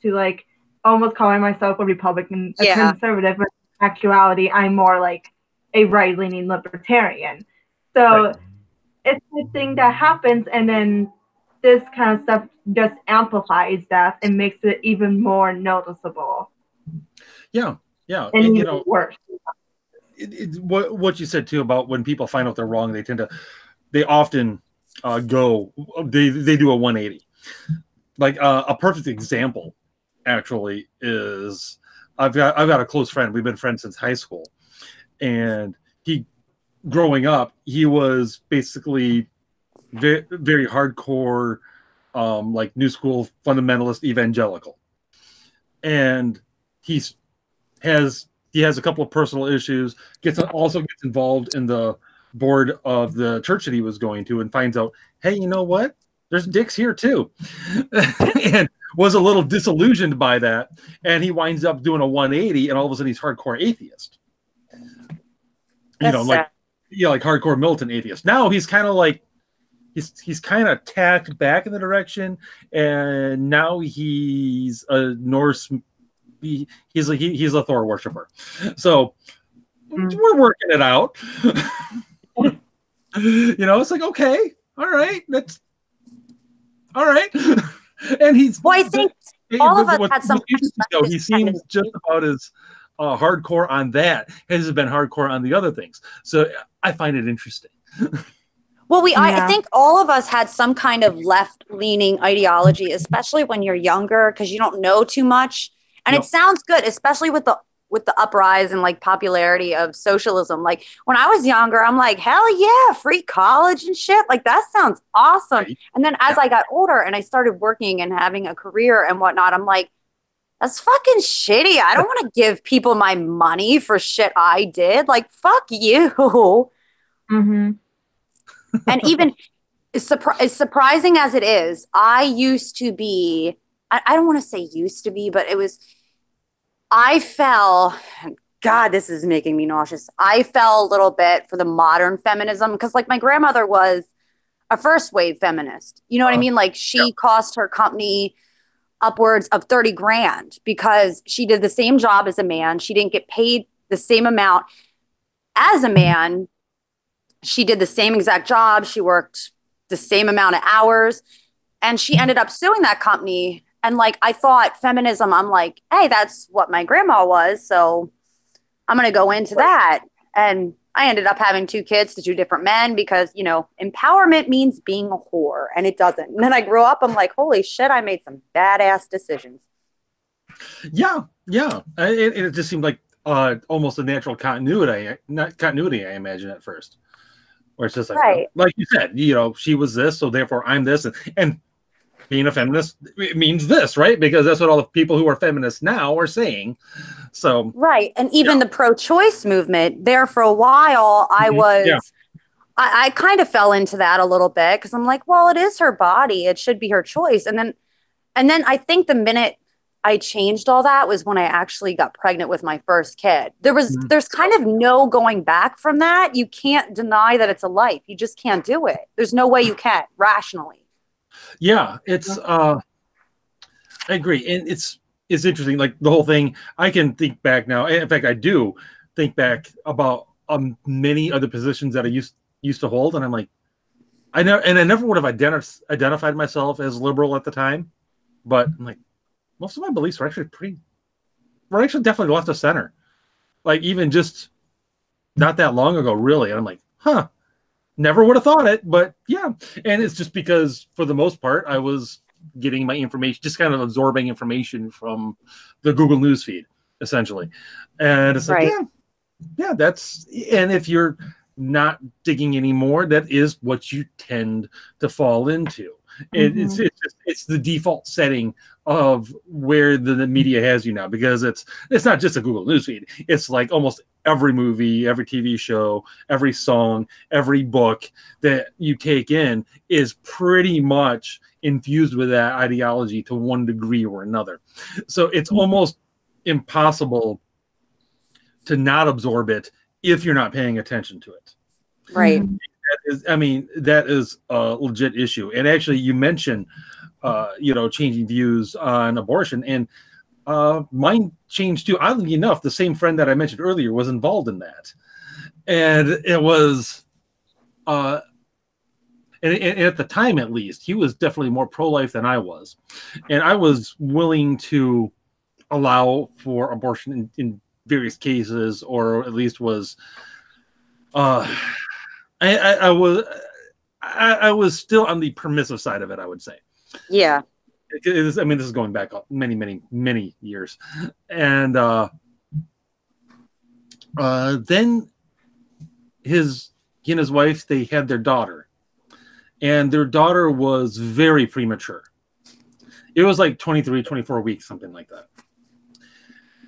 calling myself a Republican, a conservative, but in actuality, I'm more like a right-leaning libertarian. So it's the thing that happens, and then this kind of stuff just amplifies that and makes it even more noticeable. Yeah. And you know, worse. What you said too about when people find out they're wrong, they often do a 180. Like a perfect example actually is I've got a close friend. We've been friends since high school, and growing up, he was basically very, very hardcore, like new school fundamentalist evangelical, and he has a couple of personal issues. Also gets involved in the board of the church that he was going to, and finds out, hey, you know what? There's dicks here too, and was a little disillusioned by that, and he winds up doing a 180, and all of a sudden he's hardcore atheist. Like hardcore militant atheist. Now he's kind of like he's kind of tacked back in the direction, and now he's a Norse. He's a Thor worshiper. So we're working it out. It's like, okay, all right, that's all right. And he's I think all of us had some. He seems just about as hardcore on that as has been hardcore on the other things. So I find it interesting. Well, I think all of us had some kind of left-leaning ideology, especially when you're younger, because you don't know too much. And it sounds good, especially with the uprise and like popularity of socialism. Like when I was younger, I'm like, hell yeah, free college and shit. Like that sounds awesome. Right. And then as I got older and I started working and having a career and whatnot, I'm like, that's fucking shitty. I don't want to give people my money for shit I did. Like, fuck you. Mm-hmm. And even as surprising as it is, I used to be, I don't want to say used to be, but I fell, God, this is making me nauseous. I fell a little bit for the modern feminism because like my grandmother was a first wave feminist. You know what I mean? Like she cost her company upwards of 30 grand because she did the same job as a man. She didn't get paid the same amount as a man. She did the same exact job. She worked the same amount of hours and she ended up suing that company. And like, I thought feminism, I'm like, hey, that's what my grandma was. So I'm going to go into that. And I ended up having 2 kids to 2 different men because, you know, empowerment means being a whore and it doesn't. And then I grew up, I'm like, holy shit, I made some badass decisions. Yeah. Yeah. It just seemed like almost a natural continuity, I imagine at first. Where it's just like, right. Like you said, you know, she was this, so therefore I'm this. And being a feminist it means this, right? Because that's what all the people who are feminists now are saying. So right. And even the pro-choice movement there for a while, I kind of fell into that a little bit because I'm like, well, it is her body. It should be her choice. And then I think the minute I changed all that was when I actually got pregnant with my first kid. There's kind of no going back from that. You can't deny that it's a life. You just can't do it. There's no way you can rationally. Yeah, it's I agree. And it's interesting. Like the whole thing, I can think back now. In fact, I do think back about many other positions that I used to hold. And I'm like, I never would have identified myself as liberal at the time. But I'm like, most of my beliefs are actually definitely left of center. Like even just not that long ago, really. And I'm like, huh, never would have thought it, but yeah. And it's just because for the most part, I was getting my information, just kind of absorbing information from the Google News feed, essentially. And it's like, yeah, and if you're not digging anymore, that is what you tend to fall into. It's the default setting of where the media has you now, because it's not just a Google News feed. It's like almost every movie, every TV show, every song, every book that you take in is pretty much infused with that ideology to one degree or another. So it's almost impossible to not absorb it if you're not paying attention to it. Right. That is a legit issue. And actually, you mentioned, changing views on abortion, and mine changed too. Oddly enough, the same friend that I mentioned earlier was involved in that, and it was, and at the time, at least, he was definitely more pro-life than I was, and I was willing to allow for abortion in various cases, or at least was, I was still on the permissive side of it, I would say. Yeah. This is going back many, many, many years. And then he and his wife, they had their daughter. And their daughter was very premature. It was like 23, 24 weeks, something like that.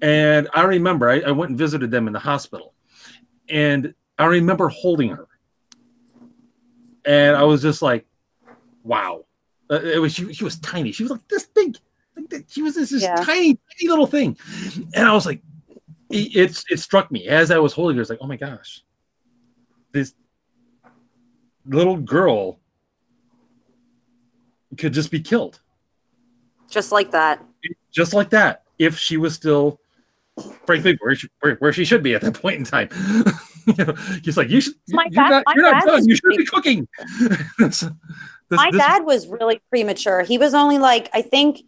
And I remember I went and visited them in the hospital. And I remember holding her. And I was just like, wow. She was tiny. She was like this big. She was this tiny little thing. And I was like, it struck me as I was holding her. It's like, oh my gosh, this little girl could just be killed. Just like that. Just like that. If she was still, frankly, where she should be at that point in time. He's like, you're not done. You should be cooking. My dad was really premature. He was only like, I think,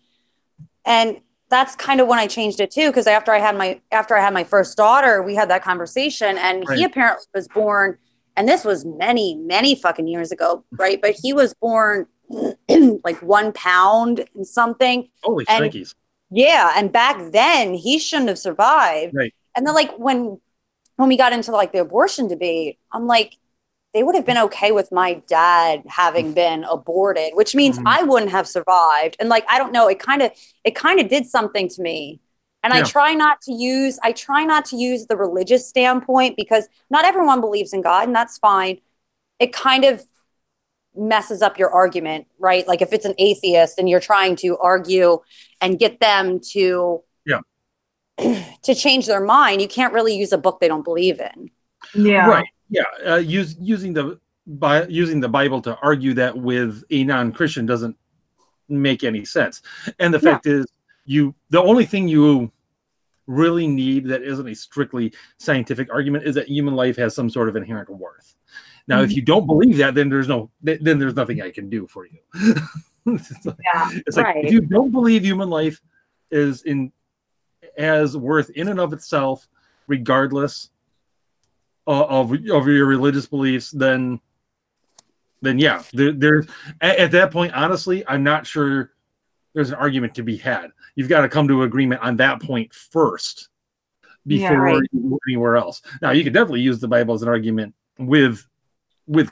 and that's kind of when I changed it too, because after I had my first daughter, we had that conversation, and he apparently was born, and this was many, many fucking years ago, right? But he was born like 1 pound and something. Holy shnikes. Yeah, and back then he shouldn't have survived. Right. And then like when we got into like the abortion debate, I'm like, they would have been okay with my dad having been aborted, which means I wouldn't have survived. And like, I don't know, it kind of did something to me. And I try not to use the religious standpoint, because not everyone believes in God, and that's fine. It kind of messes up your argument, right? Like if it's an atheist and you're trying to argue and get them to change their mind, you can't really use a book they don't believe in. Yeah. Right. Yeah. Using the Bible to argue that with a non-Christian doesn't make any sense. And the fact is, the only thing you really need that isn't a strictly scientific argument is that human life has some sort of inherent worth. Now, if you don't believe that, then there's nothing I can do for you. It's like if you don't believe human life has worth in and of itself, regardless of your religious beliefs, then yeah, there's at that point, honestly, I'm not sure there's an argument to be had. You've got to come to agreement on that point first before you go anywhere else. Now, you could definitely use the Bible as an argument with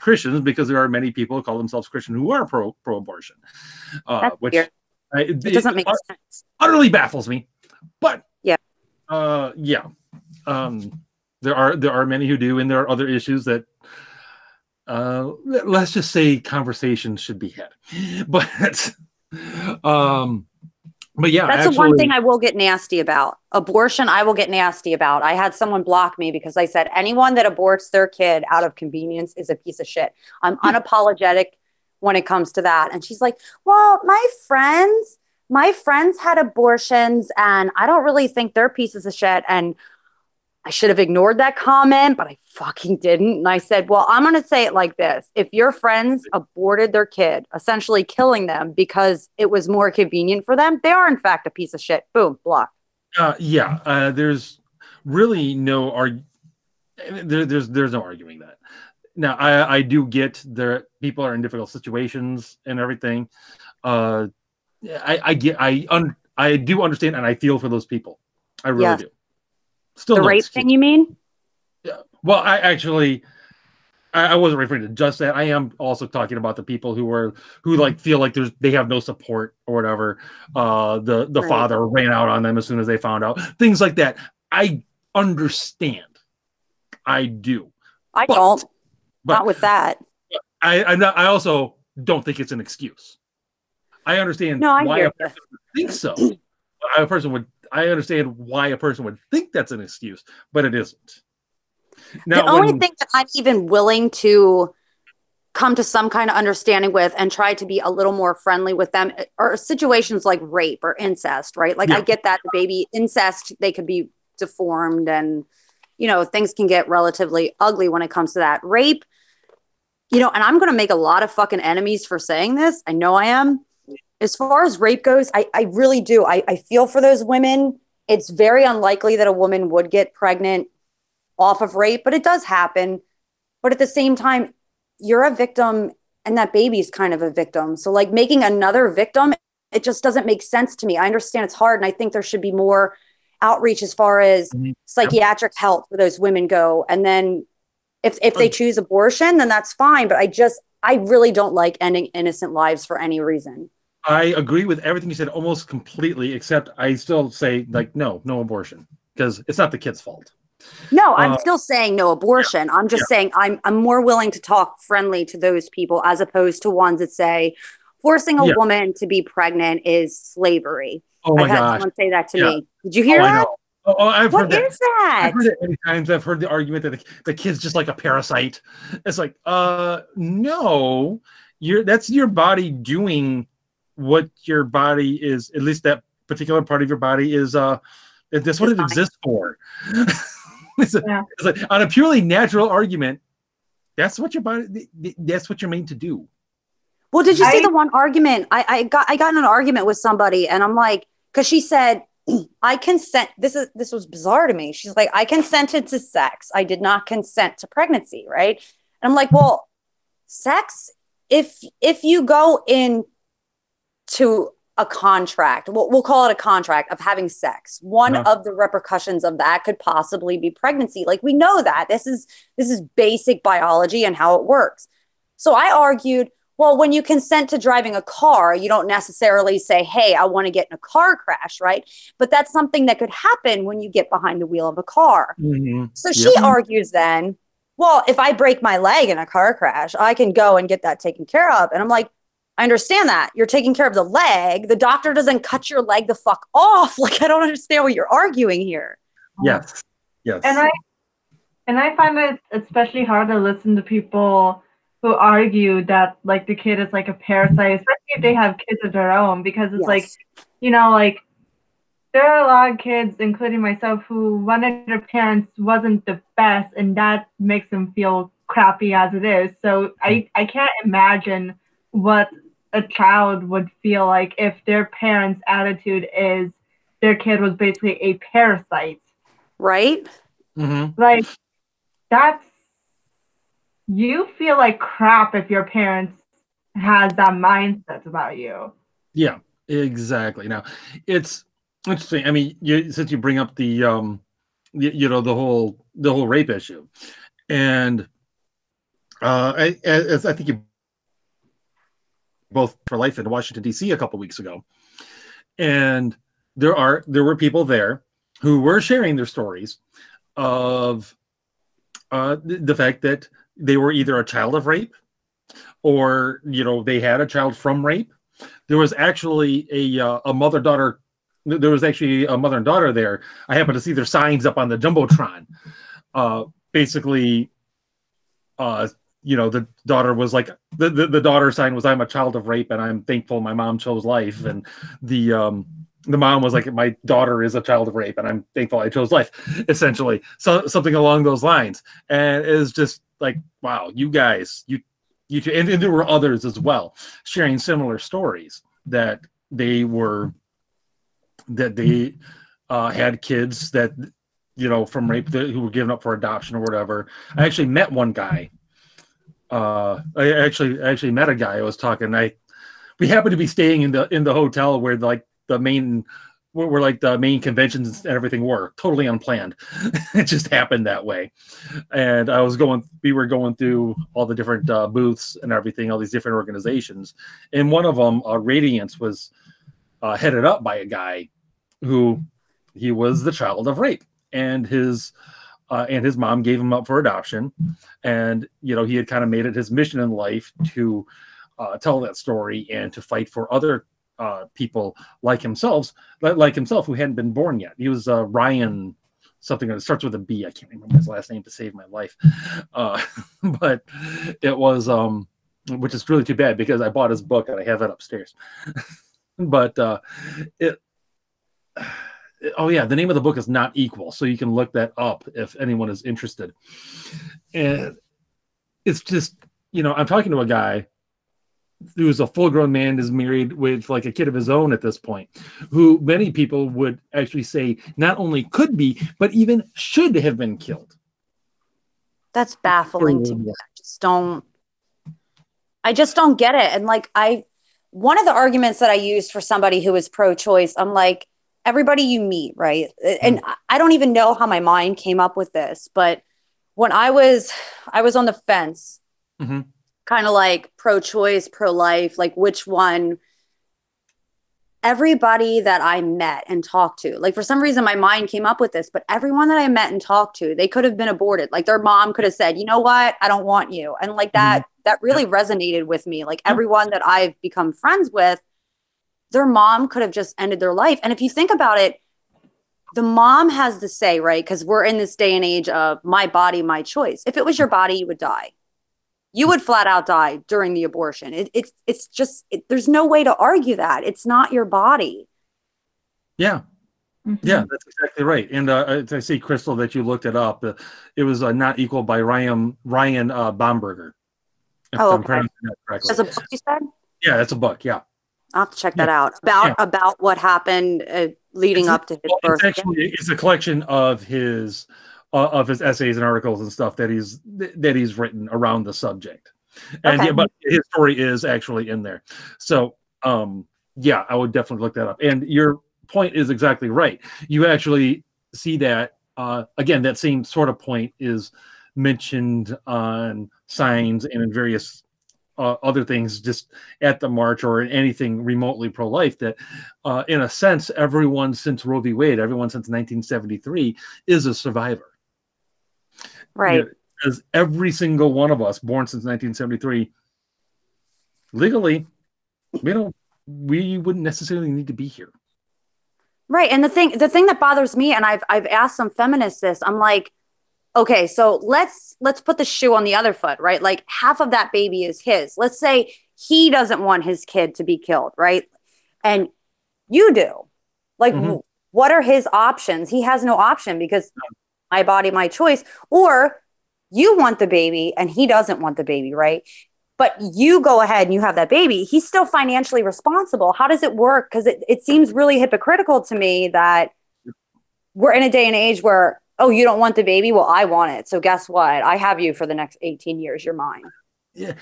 Christians, because there are many people who call themselves Christian who are pro-abortion, which it doesn't make sense. Utterly baffles me. But there are many who do, and there are other issues that let's just say conversations should be had. But yeah, that's the one thing I will get nasty about. Abortion, I will get nasty about. I had someone block me because I said anyone that aborts their kid out of convenience is a piece of shit. I'm unapologetic when it comes to that. And she's like, well, my friends had abortions and I don't really think they're pieces of shit. And I should have ignored that comment, but I fucking didn't. And I said, well, I'm going to say it like this. If your friends aborted their kid, essentially killing them because it was more convenient for them, they are in fact a piece of shit. Boom, block. There's really no there's no arguing that. Now, I do get that people are in difficult situations and everything. I do understand, and I feel for those people. I really do. Still, the rape thing, you mean? Yeah. Well, I wasn't referring to just that. I am also talking about the people who like feel like they have no support or whatever. The father ran out on them as soon as they found out. Things like that. I understand. I do. Don't. Not with that. I also don't think it's an excuse. I understand why a person would think so. I understand why a person would think that's an excuse, but it isn't. Now, the only thing that I'm even willing to come to some kind of understanding with and try to be a little more friendly with them are situations like rape or incest, right? Like I get that the baby incest, they could be deformed and, things can get relatively ugly when it comes to that. Rape, and I'm going to make a lot of fucking enemies for saying this. I know I am. As far as rape goes, I really do. I feel for those women. It's very unlikely that a woman would get pregnant off of rape, but it does happen. But at the same time, you're a victim and that baby's kind of a victim. So like making another victim, it just doesn't make sense to me. I understand it's hard. And I think there should be more outreach as far as psychiatric health where those women go. And then if they choose abortion, then that's fine. But I really don't like ending innocent lives for any reason. I agree with everything you said almost completely, except I still say like, no abortion, because it's not the kid's fault. No, I'm still saying no abortion. I'm just saying I'm more willing to talk friendly to those people as opposed to ones that say forcing a woman to be pregnant is slavery. I've had someone say that to me. Did you hear that? I've heard that. What is that? I've heard it many times. I've heard the argument that the kid's just like a parasite. It's like, no, that's your body doing what your body is, at least that particular part of your body is, that's what it exists for. It's like, on a purely natural argument, that's what your body, that's what you're made to do. Well, did you see the one argument? I got in an argument with somebody and I'm like, because she said, I consent. This was bizarre to me. She's like, I consented to sex. I did not consent to pregnancy, right? And I'm like, well, sex, if you go into a contract, we'll call it a contract of having sex, one of the repercussions of that could possibly be pregnancy. Like, we know that. This is basic biology and how it works. So I argued, well, when you consent to driving a car, you don't necessarily say, hey, I want to get in a car crash, right? But that's something that could happen when you get behind the wheel of a car. Mm-hmm. So she argues then, well, if I break my leg in a car crash, I can go and get that taken care of. And I'm like, I understand that. You're taking care of the leg. The doctor doesn't cut your leg the fuck off. Like, I don't understand what you're arguing here. Yes. Yes. And I find it especially hard to listen to people who argue that, like, the kid is like a parasite, especially if they have kids of their own, because it's like, you know, like, there are a lot of kids, including myself, who one of their parents wasn't the best, and that makes them feel crappy as it is. So I can't imagine what a child would feel like if their parents' attitude is their kid was basically a parasite. Right? Mm-hmm. Like, you feel like crap if your parents has that mindset about you. Yeah, exactly. Now, it's interesting. I mean, since you bring up the the whole rape issue, and I think you both for life in Washington D.C. a couple weeks ago, and there were people there who were sharing their stories of the fact that they were either a child of rape, or they had a child from rape. There was actually a mother-daughter. There was actually a mother and daughter there. I happened to see their signs up on the jumbotron. Basically, the daughter was like the daughter sign was, "I'm a child of rape, and I'm thankful my mom chose life." And the mom was like, "My daughter is a child of rape, and I'm thankful I chose life." Essentially, so something along those lines. And it's just like, wow, you guys, you and there were others as well sharing similar stories that they had kids that from rape who were given up for adoption or whatever. I actually met one guy. I actually met a guy. I was talking. We happened to be staying in the hotel where the main conventions and everything were totally unplanned. It just happened that way. And we were going through all the different booths and everything, all these different organizations. And one of them, Radiance, was headed up by a guy who he was the child of rape, and his mom gave him up for adoption. And, he had kind of made it his mission in life to tell that story and to fight for other people like himself who hadn't been born yet. He was Ryan something that starts with a B. I can't remember his last name to save my life. But it was, which is really too bad because I bought his book and I have it upstairs. But the name of the book is Not Equal, so you can look that up if anyone is interested. And it's just, I'm talking to a guy who's a full-grown man, is married with like a kid of his own at this point, who many people would actually say not only could be, but even should have been killed. That's baffling to me. I just don't get it. And one of the arguments that I used for somebody who is pro-choice, I'm like, everybody you meet, right? And I don't even know how my mind came up with this, but when I was on the fence, kind of like pro-choice, pro-life, like which one. Everybody that I met and talked to, like for some reason my mind came up with this, but everyone that I met and talked to, they could have been aborted. Like their mom could have said, you know what, I don't want you. And like that really resonated with me. Like everyone that I've become friends with, their mom could have just ended their life. And if you think about it, the mom has the say, right? Because we're in this day and age of my body, my choice. If it was your body, you would die. You would flat out die during the abortion. It's just, there's no way to argue that. It's not your body. Yeah. Yeah, that's exactly right. And I see, Crystal, that you looked it up. It was Not Equal by Ryan Baumberger. If I'm pronouncing that correctly. That's a book you said? Yeah, that's a book. Yeah. I'll have to check that out. About what happened leading up to his birth. It's a collection of his essays and articles and stuff that he's written around the subject. And yeah, but his story is actually in there. So yeah, I would definitely look that up. And your point is exactly right. You actually see that again, that same sort of point is mentioned on signs and in various other things just at the march or anything remotely pro-life, that in a sense, everyone since Roe v. Wade, everyone since 1973 is a survivor. Right. Because every single one of us born since 1973, legally, we wouldn't necessarily need to be here. Right. And the thing that bothers me, and I've asked some feminists this, I'm like, okay, so let's put the shoe on the other foot, right? Like half of that baby is his. Let's say he doesn't want his kid to be killed, right? And you do. Like, what are his options? He has no option because my body, my choice. Or you want the baby and he doesn't want the baby, right? But you go ahead and you have that baby. He's still financially responsible. How does it work? Because it seems really hypocritical to me that we're in a day and age where, oh, you don't want the baby? Well, I want it. So guess what? I have you for the next 18 years. You're mine. Yeah.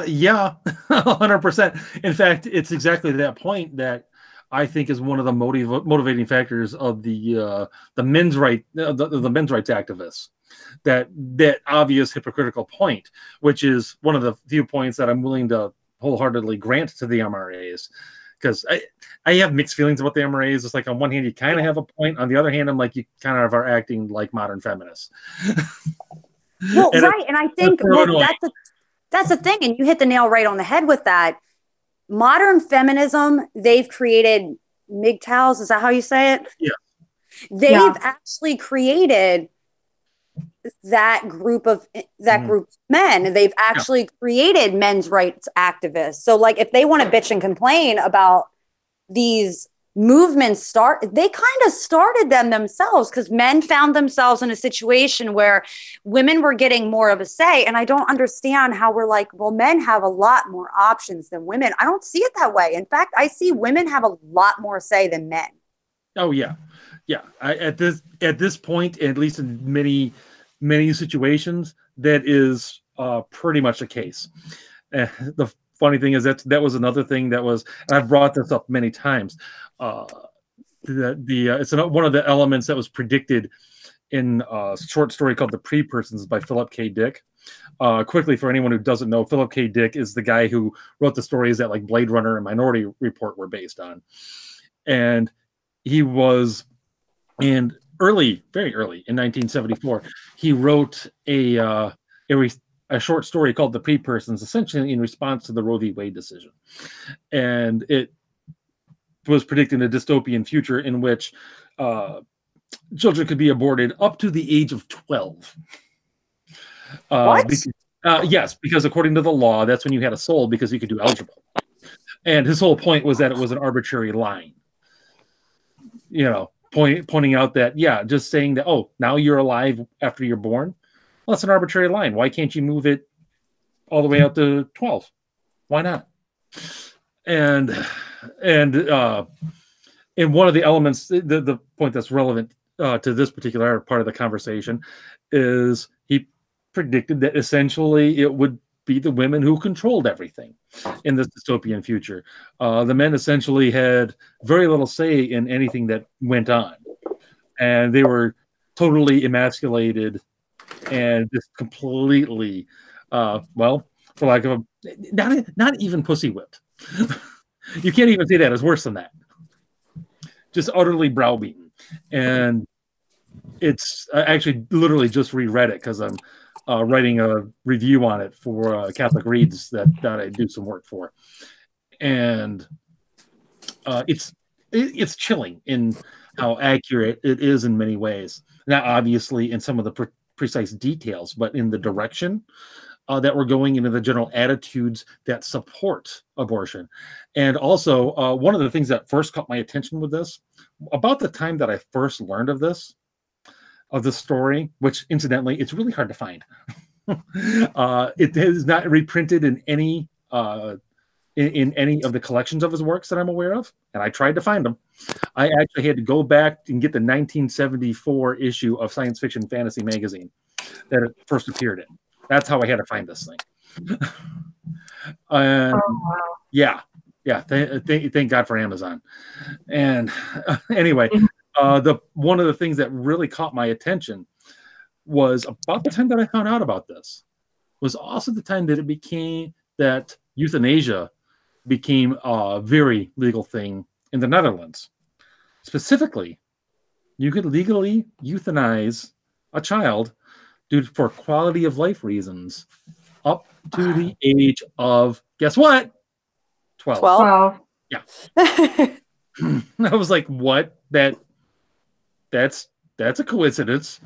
Yeah, 100%. In fact, it's exactly that point that I think is one of the motivating factors of the men's right, the men's rights activists. That obvious hypocritical point, which is one of the few points that I'm willing to wholeheartedly grant to the MRAs, because I have mixed feelings about the MRAs. It's like on one hand you kind of have a point, on the other hand I'm like, you kind of are acting like modern feminists. Well, right, and I think that's the thing, and you hit the nail right on the head with that. Modern feminism, they've created MGTOWs. Is that how you say it? Yeah. They've actually created that group of men. They've actually created men's rights activists. So like if they want to bitch and complain about these movements they kind of started them themselves, because men found themselves in a situation where women were getting more of a say. And I don't understand how we're like, well, men have a lot more options than women. I don't see it that way. In fact, I see women have a lot more say than men. Oh yeah. Yeah. At this point, at least in many situations, that is pretty much the case. The funny thing is that was another thing that was, and I've brought this up many times. It's one of the elements that was predicted in a short story called "The Pre-Persons" by Philip K. Dick. Quickly, for anyone who doesn't know, Philip K. Dick is the guy who wrote the stories that like Blade Runner and Minority Report were based on, and he was very early in 1974, he wrote a short story called "The Pre-Persons," essentially in response to the Roe v. Wade decision, and it was predicting a dystopian future in which children could be aborted up to the age of 12. What? Yes, because according to the law, that's when you had a soul, because you could do algebra. And his whole point was that it was an arbitrary line. Pointing out that, just saying that, oh, now you're alive after you're born, well, that's an arbitrary line. Why can't you move it all the way out to 12? Why not? And one of the elements, the point that's relevant to this particular part of the conversation, is he predicted that essentially it would be the women who controlled everything in this dystopian future. The men essentially had very little say in anything that went on, and they were totally emasculated and just completely, for lack of not even pussy whipped. You can't even say that. It's worse than that. Just utterly browbeaten. And it's, I actually literally just reread it because I'm writing a review on it for Catholic Reads that I do some work for. And it's chilling in how accurate it is in many ways. Not obviously in some of the precise details, but in the direction that we're going, into the general attitudes that support abortion. And also, one of the things that first caught my attention with this, about the time that I first learned of this story, which incidentally, it's really hard to find. It is not reprinted in any in any of the collections of his works that I'm aware of, and I tried to find them. I actually had to go back and get the 1974 issue of Science Fiction Fantasy magazine that it first appeared in. That's how I had to find this thing. Yeah. Thank God for Amazon. And anyway, one of the things that really caught my attention was about the time that I found out about this. Was also the time that it became that euthanasia became a very legal thing in the Netherlands. Specifically, you could legally euthanize a child for quality of life reasons up to the age of, guess what? 12. 12. Yeah. I was like, what? That's a coincidence.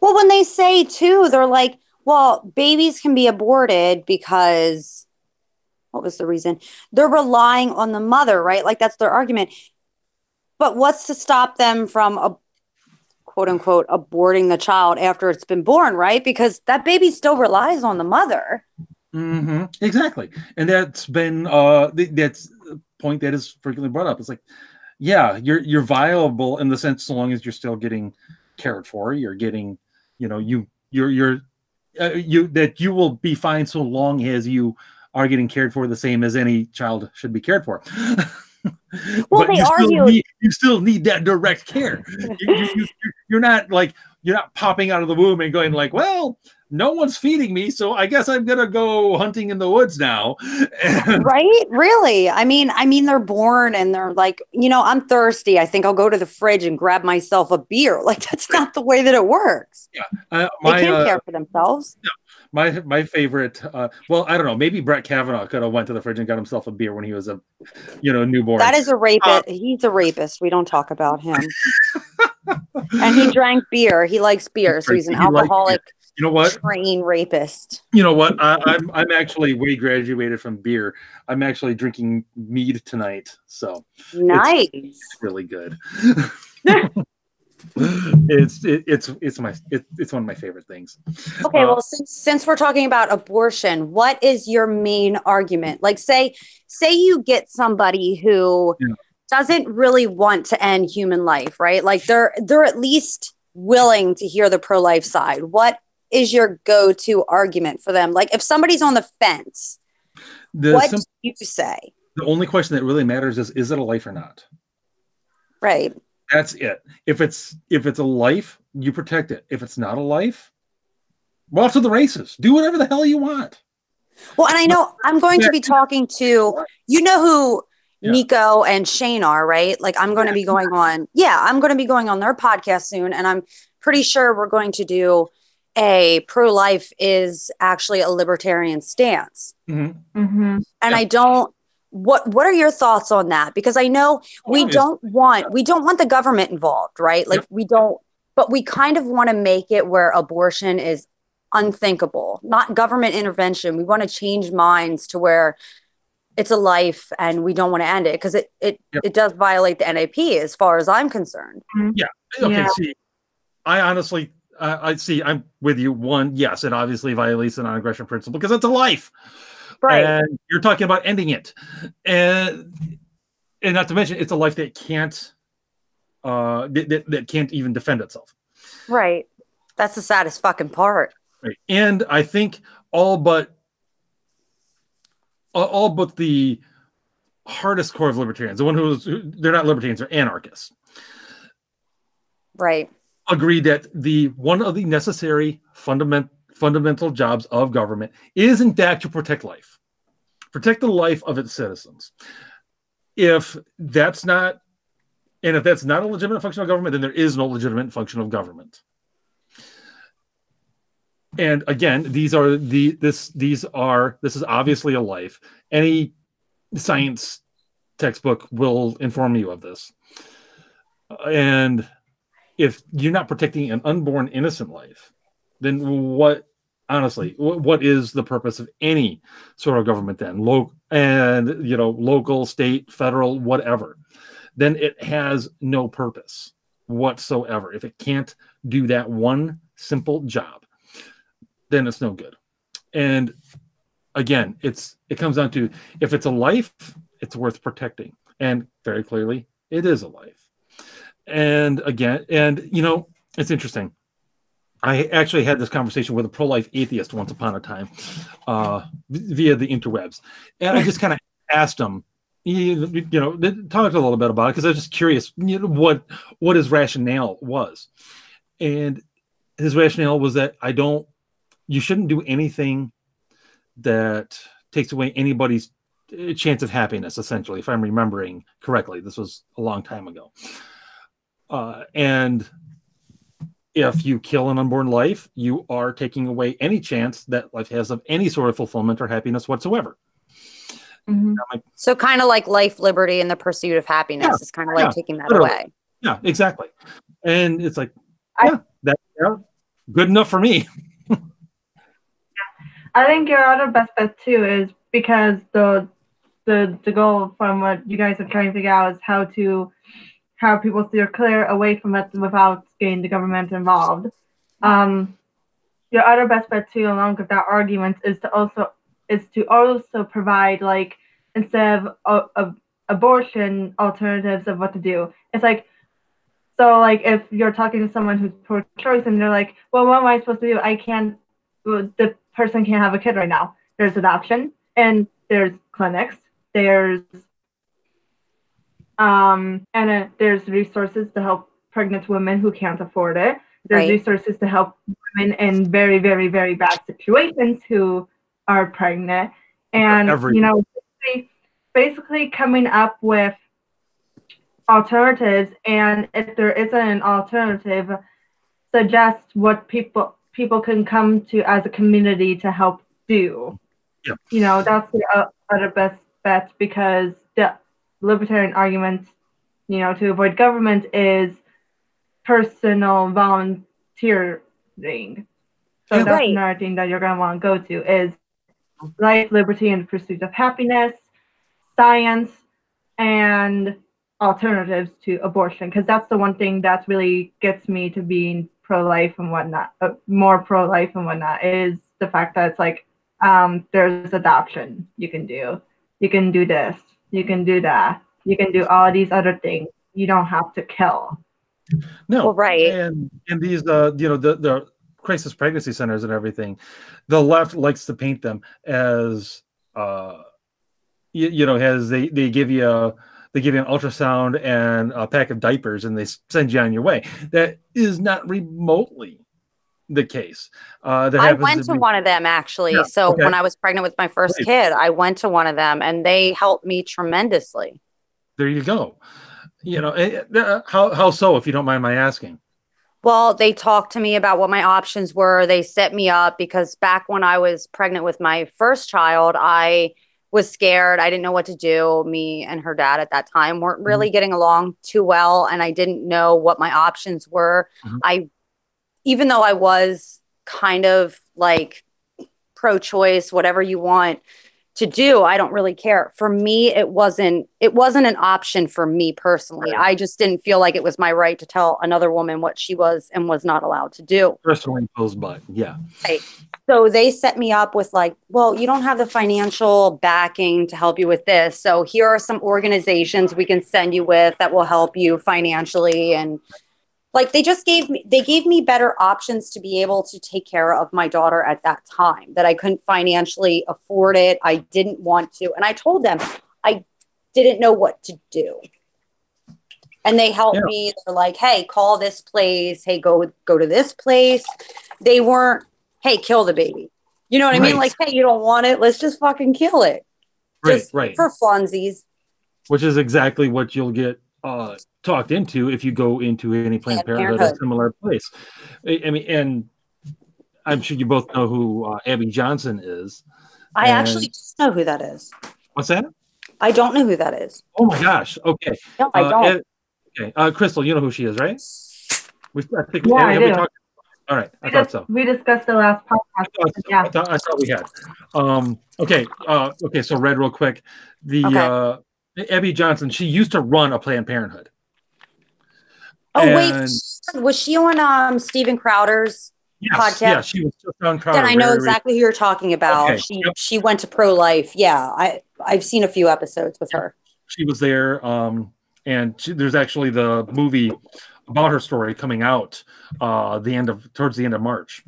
Well, when they say too, they're like, well, babies can be aborted because what was the reason? They're relying on the mother, right? Like that's their argument. But what's to stop them from quote unquote aborting the child after it's been born, right? Because that baby still relies on the mother. Mm-hmm. Exactly. And that's been that's a point that is frequently brought up. It's like, yeah, you're viable in the sense so long as you're still getting cared for, you're getting, you're that you will be fine so long as you are getting cared for the same as any child should be cared for. Well, but you still need that direct care. You're not popping out of the womb and going like, well, no one's feeding me, so I guess I'm gonna go hunting in the woods now. Right? Really? I mean, they're born and they're like, I'm thirsty. I think I'll go to the fridge and grab myself a beer. Like that's not the way that it works. Yeah, they can't care for themselves. Yeah. My favorite, well, I don't know, maybe Brett Kavanaugh could have went to the fridge and got himself a beer when he was a newborn. That is a rapist. He's a rapist. We don't talk about him. And he drank beer. He likes beer, so he's an alcoholic. You know what? Train rapist. You know what? I'm actually way graduated from beer. I'm actually drinking mead tonight, so nice. It's really good. It's one of my favorite things. Okay, well, since we're talking about abortion, what is your main argument? Like, say you get somebody who doesn't really want to end human life, right? Like they're at least willing to hear the pro-life side. What is your go-to argument for them? Like if somebody's on the fence, what do you say? The only question that really matters is it a life or not? Right. That's it. If it's a life, you protect it. If it's not a life, well, to the races. Do whatever the hell you want. Well, and I know I'm going to be talking to, who Nico and Shane are, right? Like I'm going to be going on. Yeah, I'm going to be going on their podcast soon. And I'm pretty sure we're going to do a pro-life is actually a libertarian stance. Mm-hmm. Mm-hmm. And I don't, what are your thoughts on that? Because I know we don't want the government involved, right? Like we don't, but we kind of want to make it where abortion is unthinkable, not government intervention. We want to change minds to where it's a life and we don't want to end it because it does violate the NAP as far as I'm concerned. Yeah. Okay. See, I honestly, I'm with you. One, yes, it obviously violates the non-aggression principle because it's a life. Right. And you're talking about ending it. And not to mention, it's a life that can't that can't even defend itself. Right. That's the saddest fucking part. Right. And I think all but the hardest core of libertarians, the one they're not libertarians, they're anarchists. Right. Agree that one of the necessary fundamental jobs of government is in fact to protect life. Protect the life of its citizens. If that's not a legitimate function of government, then there is no legitimate function of government. And again, this is obviously a life. Any science textbook will inform you of this. And if you're not protecting an unborn innocent life, then what is the purpose of any sort of government then? Local, state, federal, whatever. Then it has no purpose whatsoever. If it can't do that one simple job, then it's no good. And again, it comes down to, if it's a life, it's worth protecting, and very clearly, it is a life. And again, it's interesting. I actually had this conversation with a pro-life atheist once upon a time, via the interwebs, and I just kind of asked him, talked a little bit about it, because I was just curious, what his rationale was, and his rationale was that you shouldn't do anything that takes away anybody's chance of happiness, essentially, if I'm remembering correctly. This was a long time ago. And if you kill an unborn life, you are taking away any chance that life has of any sort of fulfillment or happiness whatsoever. Mm-hmm. So kind of like life, liberty, and the pursuit of happiness is kind of like taking that away. Yeah, exactly. And it's like, that's good enough for me. I think your other best bet too is, because the goal from what you guys are trying to figure out is how to have people steer clear away from it without getting the government involved. Your other best bet too, along with that argument, is to also provide, like, instead of abortion, alternatives of what to do. It's like, so like if you're talking to someone who's pro-choice and they're like, well, what am I supposed to do? The person can't have a kid right now. There's adoption, and there's clinics, there's there's resources to help pregnant women who can't afford it. There's resources to help women in very, very, very bad situations who are pregnant, and basically coming up with alternatives. And if there isn't an alternative, suggest what people can come to as a community to help do. Yep. That's the other best bet, because the libertarian argument, to avoid government, is personal volunteering. So that's another thing that you're going to want to go to, is life, liberty, and the pursuit of happiness, science, and alternatives to abortion, because that's the one thing that really gets me to being pro-life and whatnot, more pro-life and whatnot, is the fact that it's like, there's adoption you can do this, you can do that, you can do all these other things. You don't have to kill. No, and these the crisis pregnancy centers and everything, the left likes to paint them as as they give you an ultrasound and a pack of diapers and they send you on your way. That is not remotely the case. I went to one of them, actually. When I was pregnant with my first kid, I went to one of them, and they helped me tremendously. There you go. How so, if you don't mind my asking? Well, they talked to me about what my options were. They set me up, because back when I was pregnant with my first child, I was scared. I didn't know what to do. Me and her dad at that time weren't really getting along too well, and I didn't know what my options were. Even though I was kind of like pro-choice, whatever you want to do, I don't really care. For me, it wasn't an option for me personally. I just didn't feel like it was my right to tell another woman what she was and was not allowed to do. Personally imposed by, yeah. Right. So they set me up with like, well, you don't have the financial backing to help you with this. So here are some organizations we can send you with that will help you financially. And like, they gave me better options to be able to take care of my daughter at that time, that I couldn't financially afford it. I didn't want to. And I told them I didn't know what to do. And they helped me. They're like, hey, call this place. Hey, go to this place. They weren't, hey, kill the baby. You know what I mean? Like, hey, you don't want it. Let's just fucking kill it. Just for funsies. Which is exactly what you'll get talked into if you go into any Planned Parenthood or similar place. I mean, and I'm sure you both know who Abby Johnson is. I actually just know who that is. What's that? I don't know who that is. Oh my gosh. Okay. No, I don't. Okay. Crystal, you know who she is, right? I do. All right, I thought so. We discussed the last podcast. I thought we had. Okay. So read real quick. The Abby Johnson, she used to run a Planned Parenthood. Oh, wait, was she on Steven Crowder's podcast? Yeah, she was just on Carter. Then I know exactly who you're talking about. Okay. She went to pro-life. Yeah, I've seen a few episodes with her. She was there, and there's actually the movie about her story coming out towards the end of March.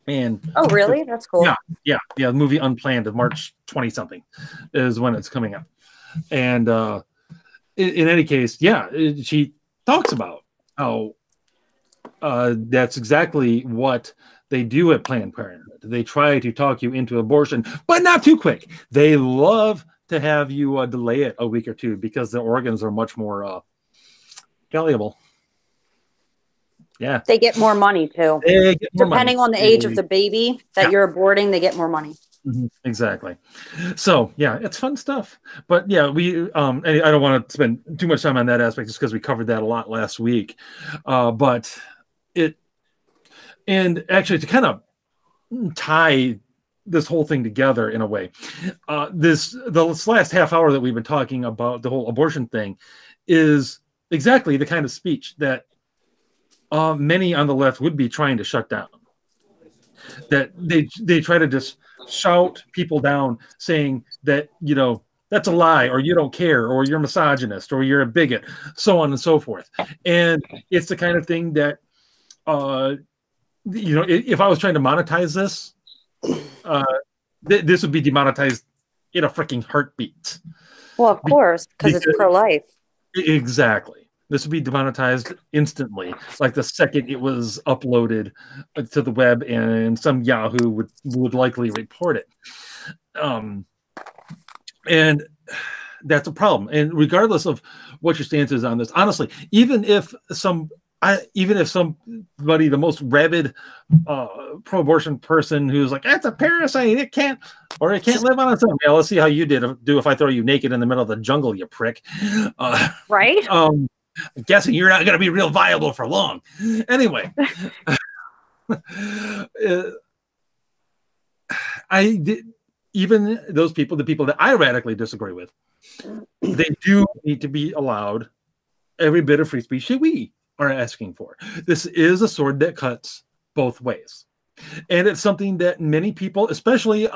And oh, really? That's cool. Yeah. The movie Unplanned of March 20 something is when it's coming out. And in any case, she talks about how that's exactly what they do at Planned Parenthood. They try to talk you into abortion, but not too quick. They love to have you delay it a week or two because the organs are much more valuable. Yeah. They get more money too. Depending on the age of the baby that you're aborting, they get more money. Mm-hmm. Exactly. So yeah, it's fun stuff. But yeah, we I don't want to spend too much time on that aspect just because we covered that a lot last week. But actually to kind of tie this whole thing together in a way, this last half hour that we've been talking about the whole abortion thing is exactly the kind of speech that many on the left would be trying to shut down. That they try to just shout people down saying that, that's a lie, or you don't care, or you're misogynist, or you're a bigot, so on and so forth. And it's the kind of thing that, if I was trying to monetize this, this would be demonetized in a freaking heartbeat. Well, of course, because it's pro-life. Exactly. This would be demonetized instantly, like the second it was uploaded to the web, and some Yahoo would likely report it. And that's a problem. And regardless of what your stance is on this, honestly, even if somebody, the most rabid pro-abortion person who's like, that's a parasite, it can't live on its own. Yeah, let's see how you do if I throw you naked in the middle of the jungle, you prick. Right? I'm guessing you're not going to be real viable for long. Anyway, even those people, the people that I radically disagree with, they do need to be allowed every bit of free speech that we are asking for. This is a sword that cuts both ways. And it's something that many people, especially